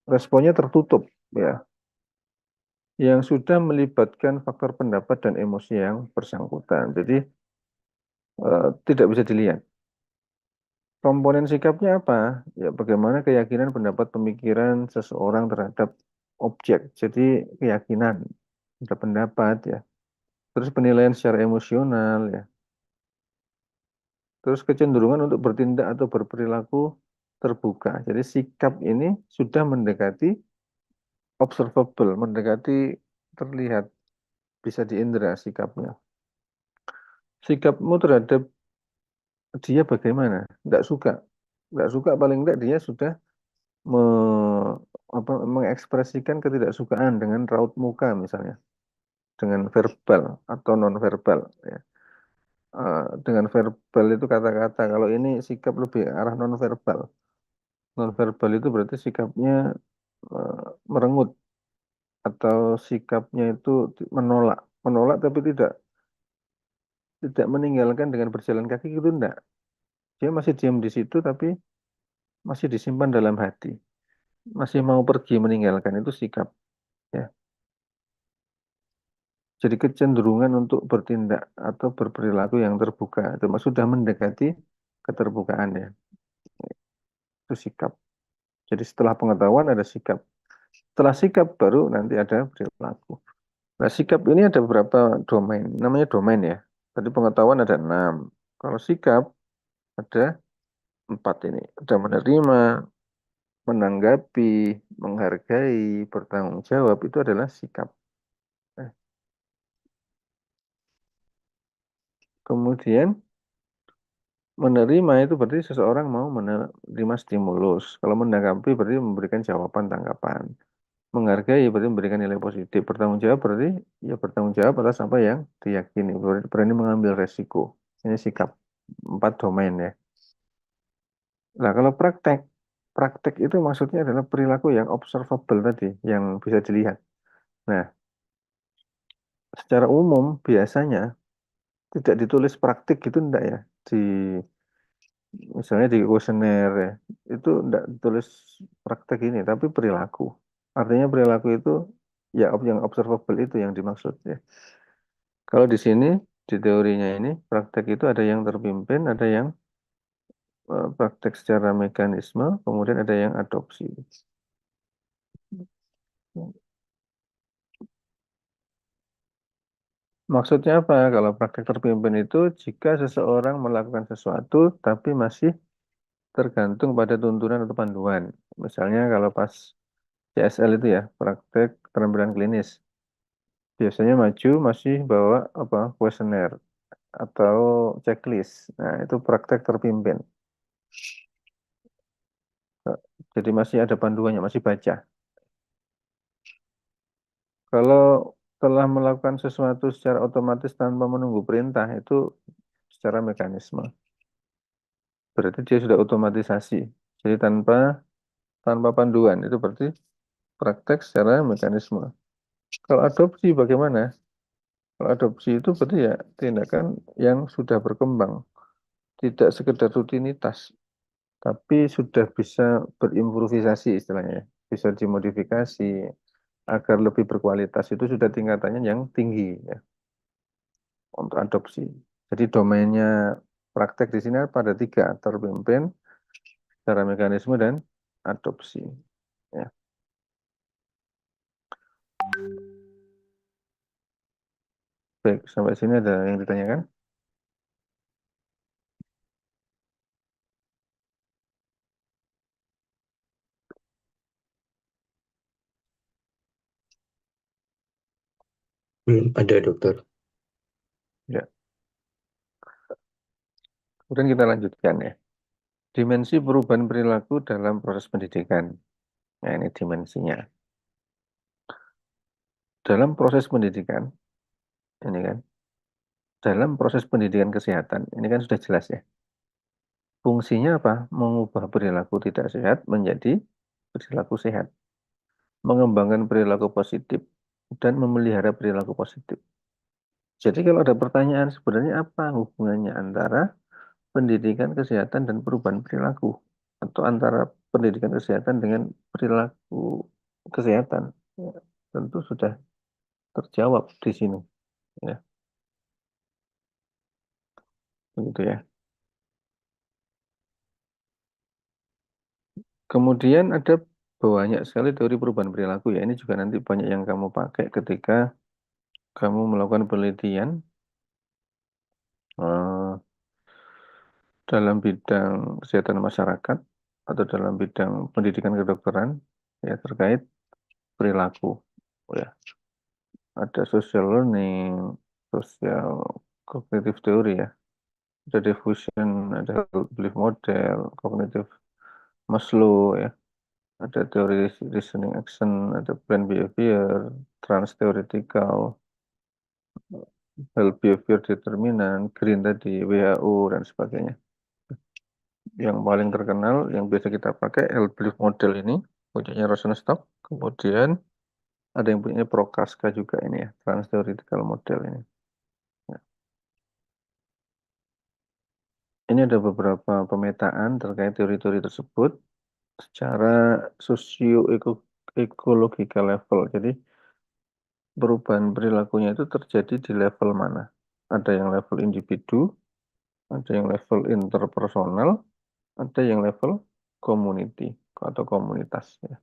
Responnya tertutup ya. Yang sudah melibatkan faktor pendapat dan emosi yang bersangkutan. Jadi tidak bisa dilihat. Komponen sikapnya apa? Ya bagaimana keyakinan pendapat pemikiran seseorang terhadap objek. Jadi keyakinan, ada pendapat ya. Terus penilaian secara emosional ya. Terus kecenderungan untuk bertindak atau berperilaku terbuka. Jadi sikap ini sudah mendekati observable, mendekati terlihat, bisa diindra sikapnya. Sikapmu terhadap dia bagaimana? Tidak suka. Tidak suka paling tidak dia sudah mengekspresikan ketidaksukaan dengan raut muka misalnya. Dengan verbal atau non-verbal. Ya. Dengan verbal itu kata-kata. Kalau ini sikap lebih arah non-verbal. Non-verbal itu berarti sikapnya merengut. Atau sikapnya itu menolak. Menolak tapi tidak tidak meninggalkan dengan berjalan kaki gitu enggak. Dia masih diam di situ tapi masih disimpan dalam hati. Masih mau pergi meninggalkan itu sikap. Ya. Jadi kecenderungan untuk bertindak atau berperilaku yang terbuka. Itu sudah mendekati keterbukaan ya. Itu sikap. Jadi setelah pengetahuan ada sikap. Setelah sikap baru nanti ada perilaku. Nah, sikap ini ada beberapa domain. Namanya domain ya. Tadi pengetahuan ada 6. Kalau sikap ada 4 ini. Ada menerima, menanggapi, menghargai, bertanggung jawab. Itu adalah sikap. Nah, kemudian menerima itu berarti seseorang mau menerima stimulus. Kalau menanggapi berarti memberikan jawaban tanggapan. Menghargai berarti memberikan nilai positif. Bertanggung jawab berarti ya bertanggung jawab atas apa yang diyakini. Berani mengambil resiko. Ini sikap. 4 domain ya. Nah, kalau praktek itu maksudnya adalah perilaku yang observable tadi, yang bisa dilihat. Nah, secara umum biasanya tidak ditulis praktik gitu enggak ya. Misalnya di kuesioner ya, itu enggak ditulis praktek ini, tapi perilaku. Artinya perilaku itu ya yang observable itu yang dimaksud ya. Kalau di sini di teorinya ini praktek itu ada yang terpimpin, ada yang praktek secara mekanisme, kemudian ada yang adopsi. Maksudnya apa? Kalau praktek terpimpin itu jika seseorang melakukan sesuatu tapi masih tergantung pada tuntunan atau panduan. Misalnya kalau pas CSL itu ya, praktek keterampilan klinis. Biasanya maju masih bawa apa kuesioner atau checklist. Nah, itu praktek terpimpin. Jadi masih ada panduannya, masih baca. Kalau telah melakukan sesuatu secara otomatis tanpa menunggu perintah, itu secara mekanisme. Berarti dia sudah otomatisasi. Jadi tanpa panduan, itu berarti praktek secara mekanisme. Kalau adopsi bagaimana? Kalau adopsi itu berarti ya tindakan yang sudah berkembang. Tidak sekedar rutinitas, tapi sudah bisa berimprovisasi istilahnya. Bisa dimodifikasi agar lebih berkualitas. Itu sudah tingkatannya yang tinggi ya, untuk adopsi. Jadi domainnya praktek di sini pada 3, terpimpin, secara mekanisme, dan adopsi. Ya. Baik, sampai sini ada yang ditanyakan? Belum ada, dokter. Ya. Kemudian kita lanjutkan ya. Dimensi perubahan perilaku dalam proses pendidikan. Nah, ini dimensinya. Dalam proses pendidikan, ini kan, dalam proses pendidikan kesehatan, ini kan sudah jelas ya. Fungsinya apa? Mengubah perilaku tidak sehat menjadi perilaku sehat. Mengembangkan perilaku positif dan memelihara perilaku positif. Jadi kalau ada pertanyaan sebenarnya apa hubungannya antara pendidikan kesehatan dan perubahan perilaku? Atau antara pendidikan kesehatan dengan perilaku kesehatan? Ya, tentu sudah terjawab di sini. Ya, begitu ya. Kemudian ada banyak sekali teori perubahan perilaku ya. Ini juga nanti banyak yang kamu pakai ketika kamu melakukan penelitian dalam bidang kesehatan masyarakat atau dalam bidang pendidikan kedokteran ya terkait perilaku. Oh, ya. Ada social learning, social cognitive theory ya. Ada diffusion, ada belief model, cognitive Maslow ya. Ada teori reasoning action, ada plan behavior, trans theoretical, health behavior determinant, green tadi, WHO dan sebagainya. Yang paling terkenal yang biasa kita pakai health belief model ini punyanya Rosenstock, kemudian ada yang punya Prokaska juga ini ya, trans theoretical model ini. Ya. Ini ada beberapa pemetaan terkait teori-teori tersebut secara socio-ekological level. Jadi perubahan perilakunya itu terjadi di level mana? Ada yang level individu, ada yang level interpersonal, ada yang level community atau komunitas. Ya.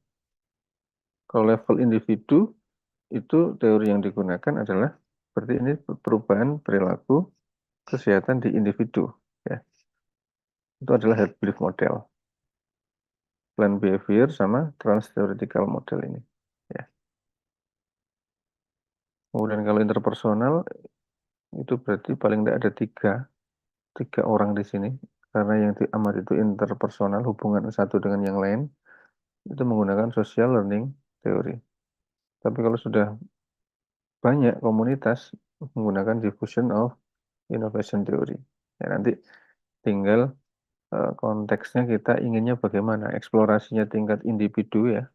Kalau level individu, itu teori yang digunakan adalah seperti ini perubahan perilaku kesehatan di individu. Ya. Itu adalah herd belief model. Plan behavior sama trans-theoretical model ini. Ya. Kemudian kalau interpersonal, itu berarti paling tidak ada tiga orang di sini. Karena yang diamati itu interpersonal, hubungan satu dengan yang lain, itu menggunakan social learning theory. Tapi kalau sudah banyak komunitas, menggunakan diffusion of innovation theory. Ya, nanti tinggal konteksnya kita inginnya bagaimana. Eksplorasinya tingkat individu ya,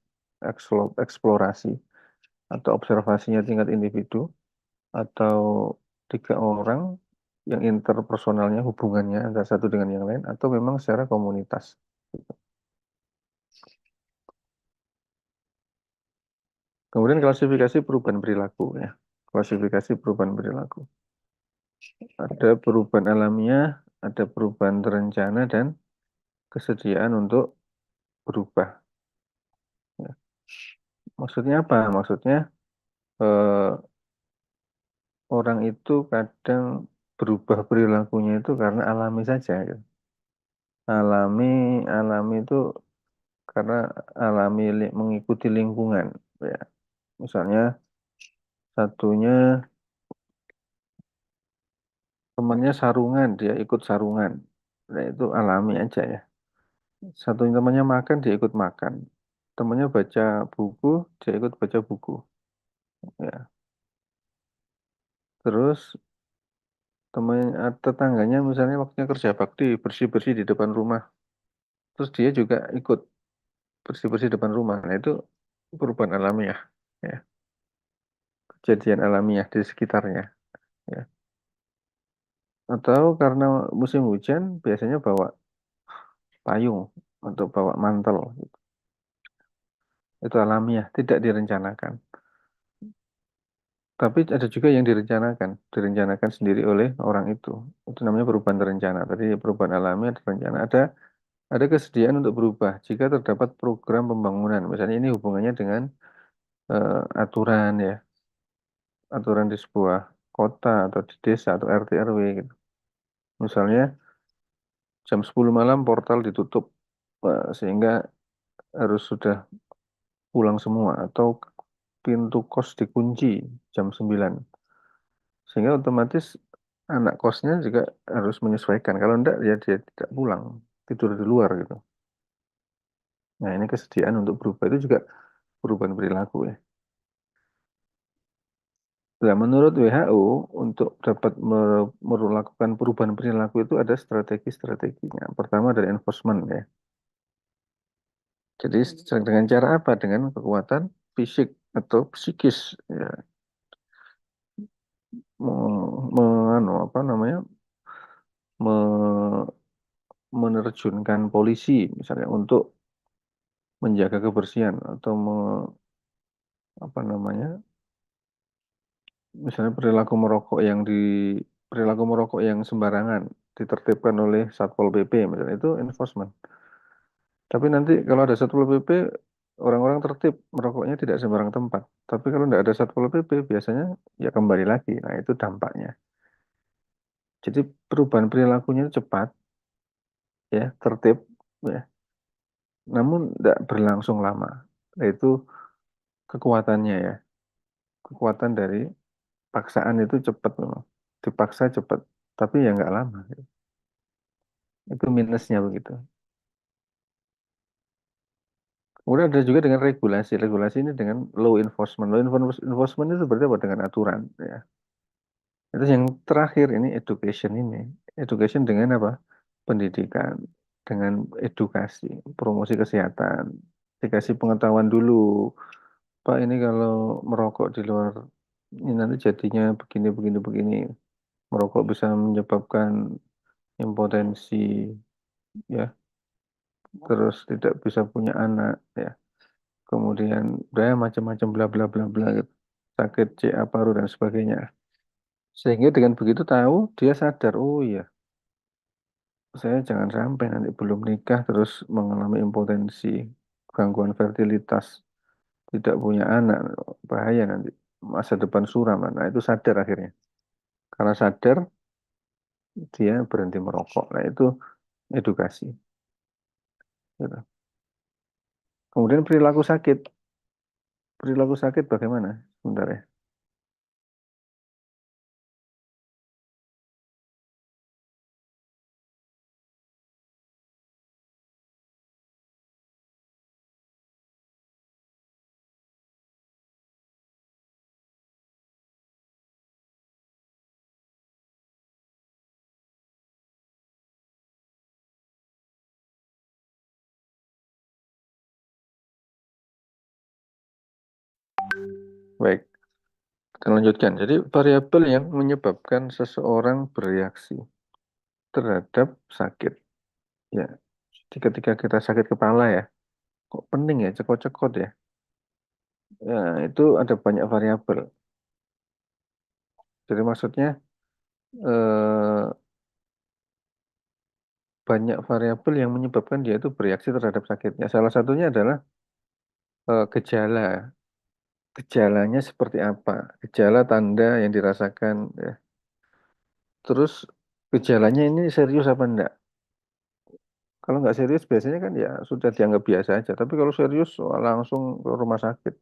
eksplorasi atau observasinya tingkat individu, atau tiga orang yang interpersonalnya hubungannya antara satu dengan yang lain, atau memang secara komunitas. Kemudian klasifikasi perubahan perilaku ya. Klasifikasi perubahan perilaku. Ada perubahan alamiah, ada perubahan terencana, dan kesediaan untuk berubah. Ya. Maksudnya apa? Maksudnya orang itu kadang berubah perilakunya itu karena alami saja. Gitu. Alami itu karena mengikuti lingkungan. Ya. Misalnya satunya temannya sarungan, dia ikut sarungan. Nah, itu alami aja ya. Satunya temannya makan, dia ikut makan. Temannya baca buku, dia ikut baca buku. Ya. Terus tetangganya misalnya waktunya kerja bakti, bersih-bersih di depan rumah. Terus dia juga ikut bersih-bersih depan rumah. Nah, itu perubahan alamiah. Ya. Kejadian alamiah di sekitarnya. Ya. Atau karena musim hujan, biasanya bawa payung atau bawa mantel. Itu alamiah, tidak direncanakan. Tapi ada juga yang direncanakan sendiri oleh orang itu. Itu namanya perubahan terencana. Tadi perubahan alami ada rencana. Ada kesediaan untuk berubah jika terdapat program pembangunan. Misalnya ini hubungannya dengan aturan ya, aturan di sebuah kota atau di desa atau RT RW gitu. Misalnya jam 10 malam portal ditutup sehingga harus sudah pulang semua, atau pintu kos dikunci jam 9. Sehingga otomatis anak kosnya juga harus menyesuaikan. Kalau enggak, ya dia tidak pulang, tidur di luar gitu. Nah, ini kesediaan untuk berubah itu juga perubahan perilaku ya. Nah, menurut WHO, untuk dapat melakukan perubahan perilaku itu ada strategi-strateginya. Pertama adalah enforcement ya. Jadi dengan cara apa? Dengan kekuatan fisik atau psikis ya. Apa namanya? Menerjunkan polisi misalnya untuk menjaga kebersihan atau apa namanya? Misalnya perilaku merokok yang sembarangan ditertibkan oleh Satpol PP misalnya, itu enforcement. Tapi nanti kalau ada Satpol PP, orang-orang tertib merokoknya tidak sembarang tempat. Tapi kalau tidak ada Satpol PP, biasanya ya kembali lagi. Nah, itu dampaknya. Jadi perubahan perilakunya cepat, ya, tertib, ya, namun tidak berlangsung lama. Nah, itu kekuatannya ya. Kekuatan dari paksaan itu cepat memang. Dipaksa cepat, tapi ya nggak lama. Itu minusnya begitu. Kemudian ada juga dengan regulasi. Regulasi ini dengan law enforcement. Law enforcement itu berarti apa? Dengan aturan. Ya. Itu yang terakhir ini education ini. Education dengan apa? Pendidikan. Dengan edukasi. Promosi kesehatan. Dikasih pengetahuan dulu. Pak, ini kalau merokok di luar, ini nanti jadinya begini. Merokok bisa menyebabkan impotensi, ya, terus tidak bisa punya anak, ya, kemudian udah macam-macam bla bla bla bla gitu. Sakit CA paru dan sebagainya. Sehingga dengan begitu tahu dia sadar, oh iya, saya jangan sampai nanti belum nikah terus mengalami impotensi, gangguan fertilitas, tidak punya anak, bahaya nanti masa depan suram. Nah itu sadar akhirnya. Karena sadar dia berhenti merokok. Nah itu edukasi. Gitu. Kemudian perilaku sakit. Perilaku sakit bagaimana? Sebentar ya. Baik, kita lanjutkan. Jadi variabel yang menyebabkan seseorang bereaksi terhadap sakit. Ya, jadi ketika kita sakit kepala ya, kok pening ya, cekot-cekot ya. Ya, itu ada banyak variabel. Jadi maksudnya eh, banyak variabel yang menyebabkan dia itu bereaksi terhadap sakitnya. Salah satunya adalah gejala. Gejalanya seperti apa? Gejala tanda yang dirasakan. Ya. Terus gejalanya ini serius apa enggak? Kalau nggak serius biasanya kan ya sudah dianggap biasa aja. Tapi kalau serius langsung ke rumah sakit.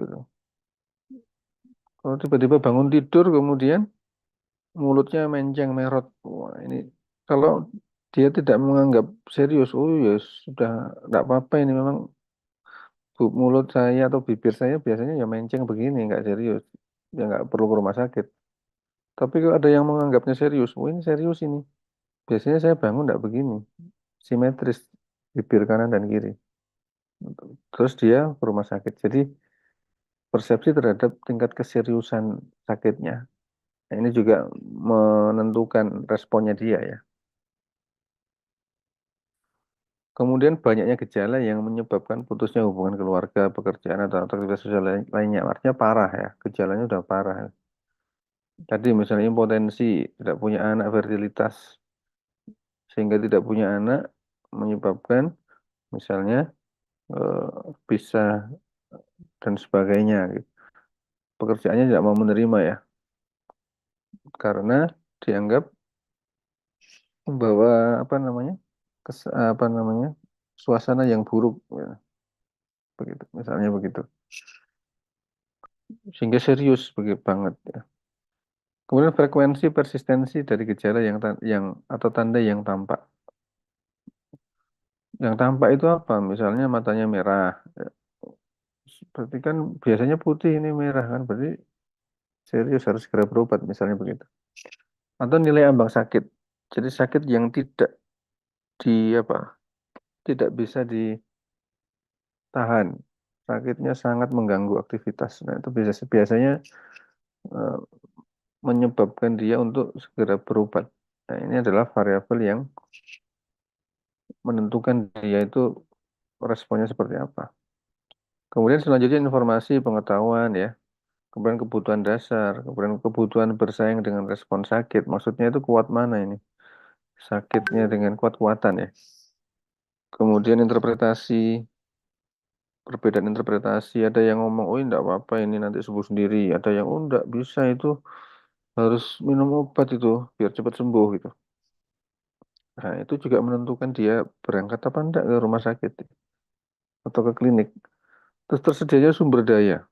Gitu. Kalau tiba-tiba bangun tidur kemudian mulutnya menceng merot. Wah, ini kalau dia tidak menganggap serius, oh ya sudah nggak apa-apa ini memang mulut saya atau bibir saya biasanya ya menceng begini nggak serius, ya nggak perlu ke rumah sakit. Tapi kalau ada yang menganggapnya serius, oh ini serius ini. Biasanya saya bangun nggak begini, simetris bibir kanan dan kiri. Terus dia ke rumah sakit. Jadi persepsi terhadap tingkat keseriusan sakitnya. Nah, ini juga menentukan responnya dia ya. Kemudian banyaknya gejala yang menyebabkan putusnya hubungan keluarga, pekerjaan atau aktivitas sosial lainnya. Artinya parah ya, gejalanya udah parah. Tadi misalnya impotensi, tidak punya anak, fertilitas, sehingga tidak punya anak menyebabkan misalnya eh, bisa dan sebagainya. Gitu. Pekerjaannya tidak mau menerima ya, karena dianggap membawa apa namanya, apa namanya, suasana yang buruk, ya. Begitu, misalnya begitu. Sehingga serius begitu banget ya. Kemudian frekuensi persistensi dari gejala yang atau tanda yang tampak. Yang tampak itu apa? Misalnya matanya merah. Ya, berarti kan biasanya putih ini merah kan, berarti serius harus segera berobat misalnya begitu. Atau nilai ambang sakit. Jadi sakit yang tidak di apa? Tidak bisa ditahan. Sakitnya sangat mengganggu aktivitas. Nah, itu biasanya eh, menyebabkan dia untuk segera berobat. Nah, ini adalah variabel yang menentukan dia itu responnya seperti apa. Kemudian selanjutnya informasi, pengetahuan ya. Kemudian kebutuhan dasar, kemudian kebutuhan bersaing dengan respon sakit. Maksudnya itu kuat mana ini? Sakitnya dengan kuat-kuatan ya. Kemudian interpretasi, perbedaan interpretasi. Ada yang ngomong, oh enggak apa-apa ini nanti sembuh sendiri. Ada yang, oh enggak bisa itu harus minum obat itu biar cepat sembuh gitu. Nah itu juga menentukan dia berangkat apa enggak ke rumah sakit atau ke klinik. Terus tersedianya sumber daya,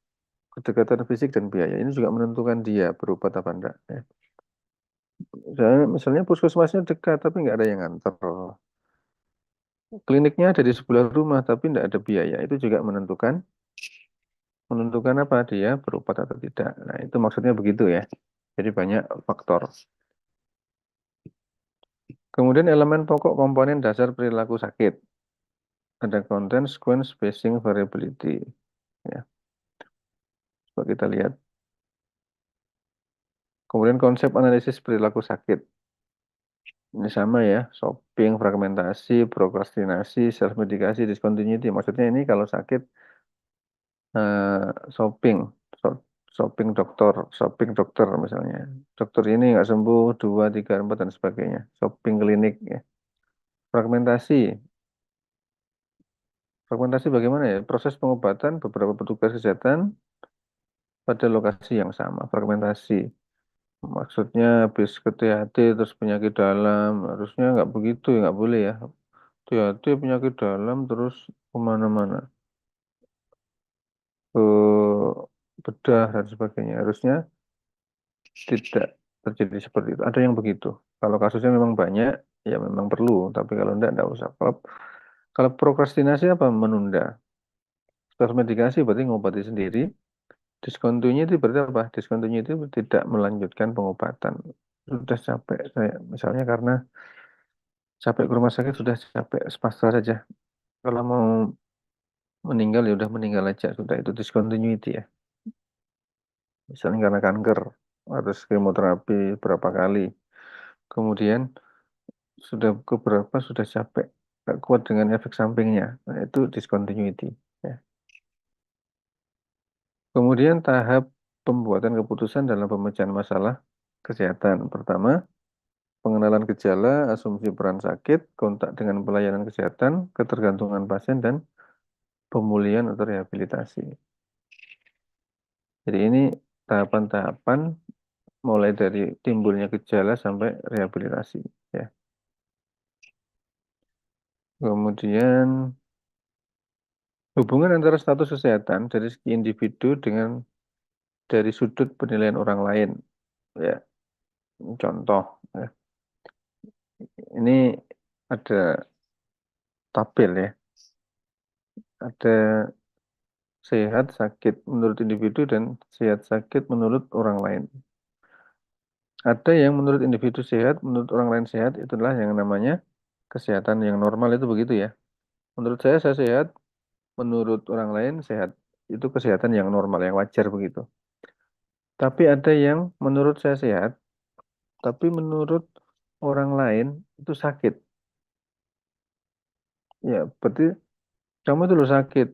kedekatan fisik dan biaya. Ini juga menentukan dia berobat apa enggak. Ya. Misalnya puskesmasnya dekat tapi nggak ada yang nganter. Kliniknya ada di sebelah rumah tapi nggak ada biaya. Itu juga menentukan apa dia berobat atau tidak. Nah itu maksudnya begitu ya. Jadi banyak faktor. Kemudian elemen pokok komponen dasar perilaku sakit. Ada content, sequence, spacing, variability. Ya, coba kita lihat. Kemudian konsep analisis perilaku sakit. Ini sama ya, shopping, fragmentasi, prokrastinasi, self medikasi, discontinuity. Maksudnya ini kalau sakit shopping, shopping dokter misalnya. Dokter ini nggak sembuh 2, 3, 4 dan sebagainya. Shopping klinik ya. Fragmentasi, fragmentasi bagaimana ya? Proses pengobatan beberapa petugas kesehatan pada lokasi yang sama. Fragmentasi, maksudnya habis ke THT terus penyakit dalam, harusnya nggak begitu ya, nggak boleh ya. THT penyakit dalam terus kemana-mana. Ke bedah dan sebagainya. Harusnya tidak terjadi seperti itu. Ada yang begitu. Kalau kasusnya memang banyak, ya memang perlu. Tapi kalau enggak usah. Kalau prokrastinasi apa? Menunda. Self medikasi berarti ngobati sendiri. Discontinuity berarti apa? Discontinuity tidak melanjutkan pengobatan. Sudah capek saya, misalnya karena capek ke rumah sakit, sudah capek pasrah saja. Kalau mau meninggal ya udah meninggal aja, sudah itu discontinuity ya. Misalnya karena kanker, harus kemoterapi berapa kali. Kemudian sudah keberapa sudah capek, nggak kuat dengan efek sampingnya. Nah, itu discontinuity. Ya. Kemudian tahap pembuatan keputusan dalam pemecahan masalah kesehatan. Pertama, pengenalan gejala, asumsi peran sakit, kontak dengan pelayanan kesehatan, ketergantungan pasien, dan pemulihan atau rehabilitasi. Jadi ini tahapan-tahapan mulai dari timbulnya gejala sampai rehabilitasi. Ya. Kemudian hubungan antara status kesehatan dari segi individu dengan dari sudut penilaian orang lain. Ya, contoh, ya. Ini ada tabel ya, ada sehat sakit menurut individu dan sehat sakit menurut orang lain. Ada yang menurut individu sehat, menurut orang lain sehat, itulah yang namanya kesehatan yang normal itu begitu ya. Menurut saya sehat, menurut orang lain sehat. Itu kesehatan yang normal, yang wajar begitu. Tapi ada yang menurut saya sehat, tapi menurut orang lain itu sakit. Ya, berarti kamu itu loh sakit.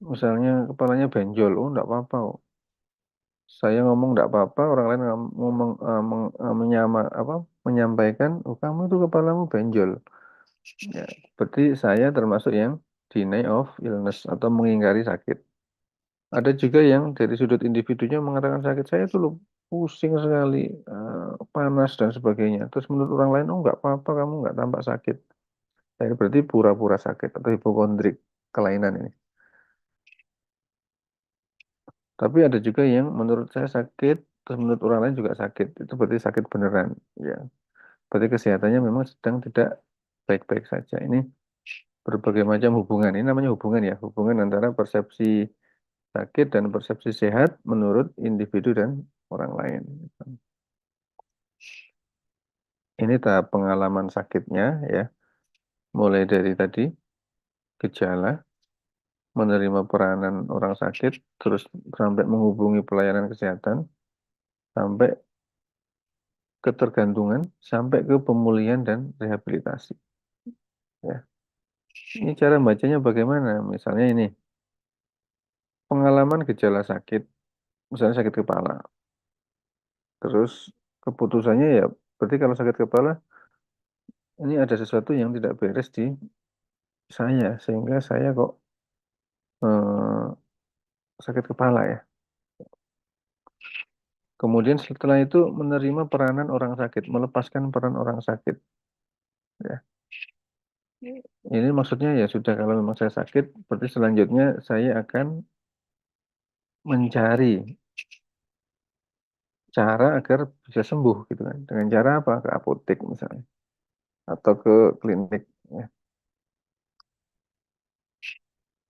Misalnya kepalanya benjol, oh enggak apa-apa. Oh. Saya ngomong enggak apa-apa, orang lain ngomong menyampaikan, oh kamu itu kepalamu benjol. Ya, berarti saya termasuk yang deny of illness atau mengingkari sakit. Ada juga yang dari sudut individunya mengatakan sakit saya itu loh pusing sekali, panas dan sebagainya. Terus menurut orang lain, oh enggak apa-apa, kamu enggak tampak sakit. Nah, berarti pura-pura sakit atau hipokondrik, kelainan ini. Tapi ada juga yang menurut saya sakit, terus menurut orang lain juga sakit. Itu berarti sakit beneran. Ya, berarti kesehatannya memang sedang tidak baik-baik saja. Ini berbagai macam hubungan. Ini namanya hubungan ya, hubungan antara persepsi sakit dan persepsi sehat menurut individu dan orang lain. Ini tahap pengalaman sakitnya ya, mulai dari tadi gejala, menerima peranan orang sakit, terus sampai menghubungi pelayanan kesehatan, sampai ketergantungan, sampai ke pemulihan dan rehabilitasi. Ya. Ini cara bacanya bagaimana? Misalnya ini, pengalaman gejala sakit, misalnya sakit kepala. Terus keputusannya ya, berarti kalau sakit kepala, ini ada sesuatu yang tidak beres di saya, sehingga saya kok eh, sakit kepala ya. Kemudian setelah itu menerima peranan orang sakit, melepaskan peran orang sakit. Ya. Ini maksudnya ya sudah kalau memang saya sakit, berarti selanjutnya saya akan mencari cara agar bisa sembuh gitu kan. Dengan cara apa? Ke apotek misalnya atau ke klinik ya.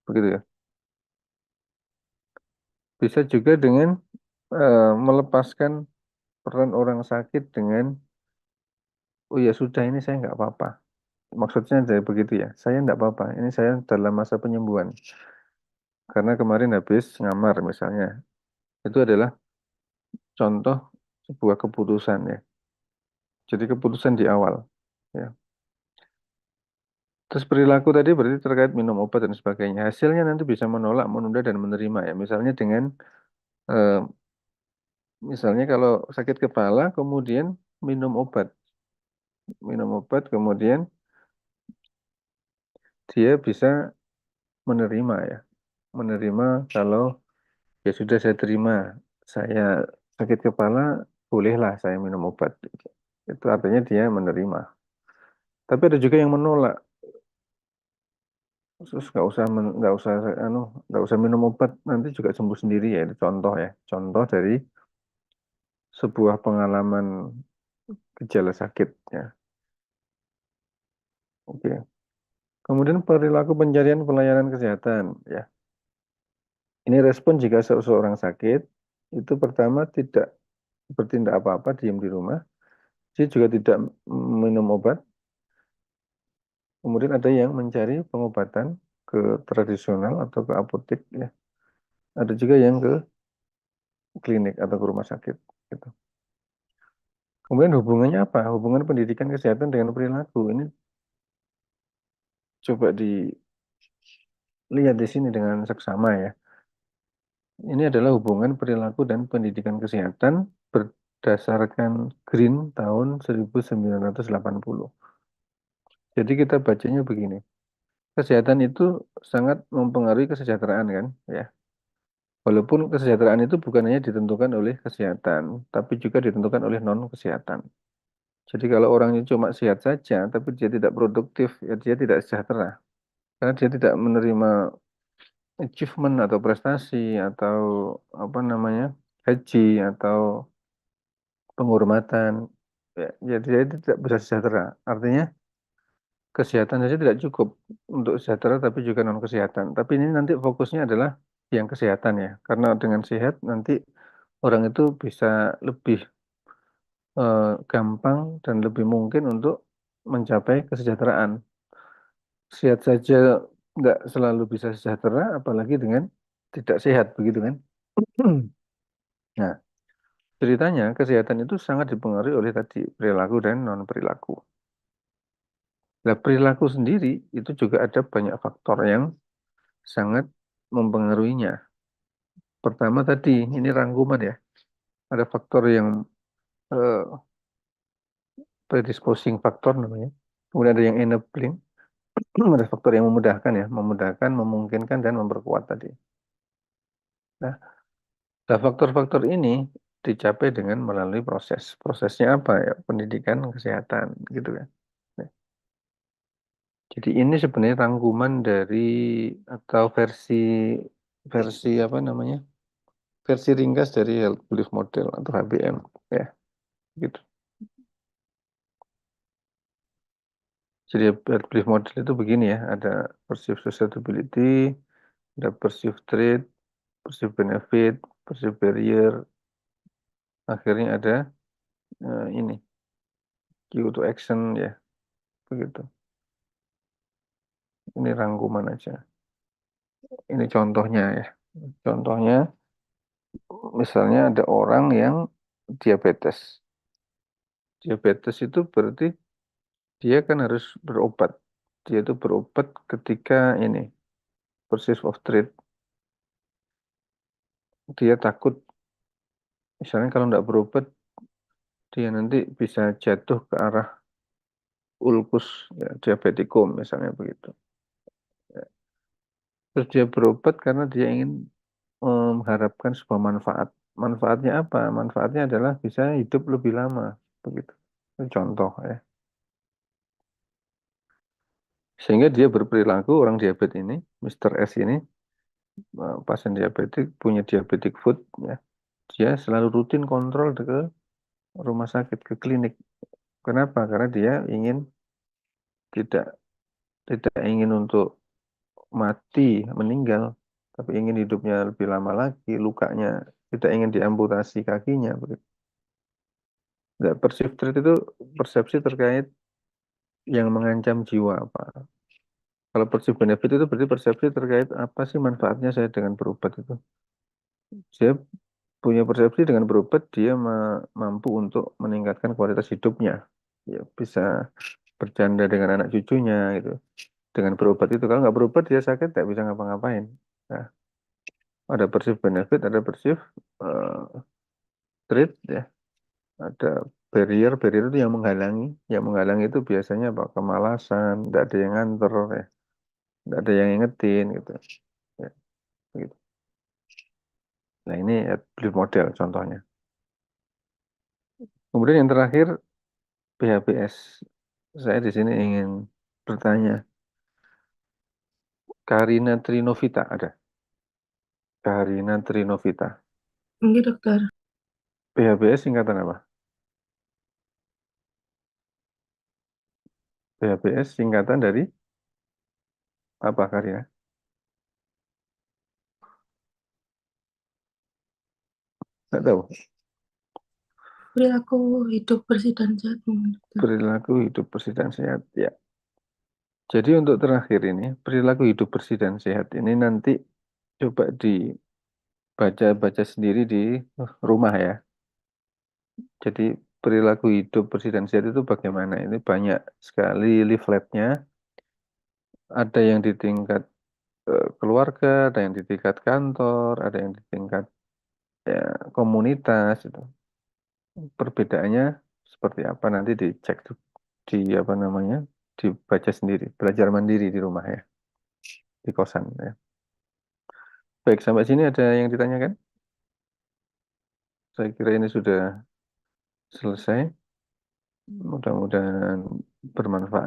Begitu ya. Bisa juga dengan melepaskan peran orang sakit dengan oh ya sudah ini saya nggak apa-apa. Maksudnya dari begitu ya. Saya nggak apa-apa. Ini saya dalam masa penyembuhan. Karena kemarin habis ngamar misalnya. Itu adalah contoh sebuah keputusan ya. Jadi keputusan di awal. Ya. Terus perilaku tadi berarti terkait minum obat dan sebagainya. Hasilnya nanti bisa menolak, menunda, dan menerima ya. Misalnya dengan misalnya kalau sakit kepala kemudian minum obat, kemudian dia bisa menerima ya, menerima kalau ya sudah saya terima, saya sakit kepala, bolehlah saya minum obat. Itu artinya dia menerima. Tapi ada juga yang menolak, terus nggak usah minum obat, nanti juga sembuh sendiri ya. Itu contoh ya, contoh dari sebuah pengalaman gejala sakit ya. Oke. Kemudian perilaku pencarian pelayanan kesehatan ya. Ini respon jika seseorang sakit, itu pertama tidak bertindak apa-apa, diam di rumah. Dia juga tidak minum obat. Kemudian ada yang mencari pengobatan ke tradisional atau ke apotek ya. Ada juga yang ke klinik atau ke rumah sakit gitu. Kemudian hubungannya apa? Hubungan pendidikan kesehatan dengan perilaku. Ini coba dilihat di sini dengan seksama ya. Ini adalah hubungan perilaku dan pendidikan kesehatan berdasarkan Green tahun 1980. Jadi kita bacanya begini. Kesehatan itu sangat mempengaruhi kesejahteraan kan, ya. Walaupun kesejahteraan itu bukan hanya ditentukan oleh kesehatan, tapi juga ditentukan oleh non-kesehatan. Jadi kalau orangnya cuma sehat saja, tapi dia tidak produktif, ya dia tidak sejahtera. Karena dia tidak menerima achievement atau prestasi atau apa namanya haji atau penghormatan, ya, jadi dia tidak bisa sejahtera. Artinya kesehatan saja tidak cukup untuk sejahtera, tapi juga non kesehatan. Tapi ini nanti fokusnya adalah yang kesehatan ya, karena dengan sehat nanti orang itu bisa lebih gampang dan lebih mungkin untuk mencapai kesejahteraan. Sehat saja nggak selalu bisa sejahtera, apalagi dengan tidak sehat, begitu kan? Nah, ceritanya kesehatan itu sangat dipengaruhi oleh tadi perilaku dan non perilaku. Nah, perilaku sendiri itu juga ada banyak faktor yang sangat mempengaruhinya. Pertama tadi, ini rangkuman ya. Ada faktor yang eh, predisposing faktor namanya. Kemudian ada yang enabling, ada faktor yang memudahkan ya, memudahkan, memungkinkan, dan memperkuat tadi. Nah, faktor-faktor ini dicapai dengan melalui proses. Prosesnya apa ya? Pendidikan kesehatan, gitu kan. Nah, jadi ini sebenarnya rangkuman dari atau versi apa namanya? Versi ringkas dari Health Belief Model atau HBM ya, gitu. Jadi Health Belief Model itu begini ya, ada perceived susceptibility, ada perceived threat, perceived benefit, perceived barrier, akhirnya ada ini cue to action ya, begitu. Ini rangkuman aja. Ini contohnya ya. Contohnya, misalnya ada orang yang diabetes. Diabetes itu berarti dia kan harus berobat. Dia itu berobat ketika ini, perceived of threat. Dia takut, misalnya kalau nggak berobat, dia nanti bisa jatuh ke arah ulkus, ya, diabetikum misalnya begitu. Ya. Terus dia berobat karena dia ingin mengharapkan sebuah manfaat. Manfaatnya apa? Manfaatnya adalah bisa hidup lebih lama, begitu. Itu contoh ya. Sehingga dia berperilaku orang diabetes ini, Mr. S ini, pasien diabetik punya diabetic foot, ya. Dia selalu rutin kontrol ke rumah sakit, ke klinik. Kenapa? Karena dia ingin tidak tidak ingin untuk mati, meninggal, tapi ingin hidupnya lebih lama lagi, lukanya tidak ingin diamputasi kakinya. Begitu. Nah, perceived threat itu persepsi terkait yang mengancam jiwa apa. Kalau perceived benefit itu berarti persepsi terkait apa sih manfaatnya saya dengan berobat itu. Saya punya persepsi dengan berobat dia mampu untuk meningkatkan kualitas hidupnya. Ya, bisa bercanda dengan anak cucunya gitu. Dengan berobat itu, kalau nggak berobat dia sakit, nggak bisa ngapa-ngapain. Nah, ada perceived benefit, ada perceived threat ya. Ada barrier itu yang menghalangi. Yang menghalangi itu biasanya apa? Kemalasan, nggak ada yang nganter ya, nggak ada yang ingetin gitu. Ya, begitu. Nah ini belief model contohnya. Kemudian yang terakhir PHBS. Saya di sini ingin bertanya, Karina Trinovita ada? Karina Trinovita. Enggak, dokter. PHBS singkatan apa? PHBS singkatan dari apa, Karina? Nggak tahu. Perilaku hidup bersih dan sehat, dokter. Perilaku hidup bersih dan sehat. Ya. Jadi untuk terakhir ini, perilaku hidup bersih dan sehat ini nanti coba dibaca-baca sendiri di rumah ya. Jadi perilaku hidup bersih dan sehat itu bagaimana? Ini banyak sekali leafletnya. Ada yang di tingkat keluarga, ada yang di tingkat kantor, ada yang di tingkat ya, komunitas itu. Perbedaannya seperti apa nanti dicek di apa namanya, dibaca sendiri, belajar mandiri di rumah ya, di kosan ya. Baik, sampai sini ada yang ditanyakan? Saya kira ini sudah selesai. Mudah-mudahan bermanfaat.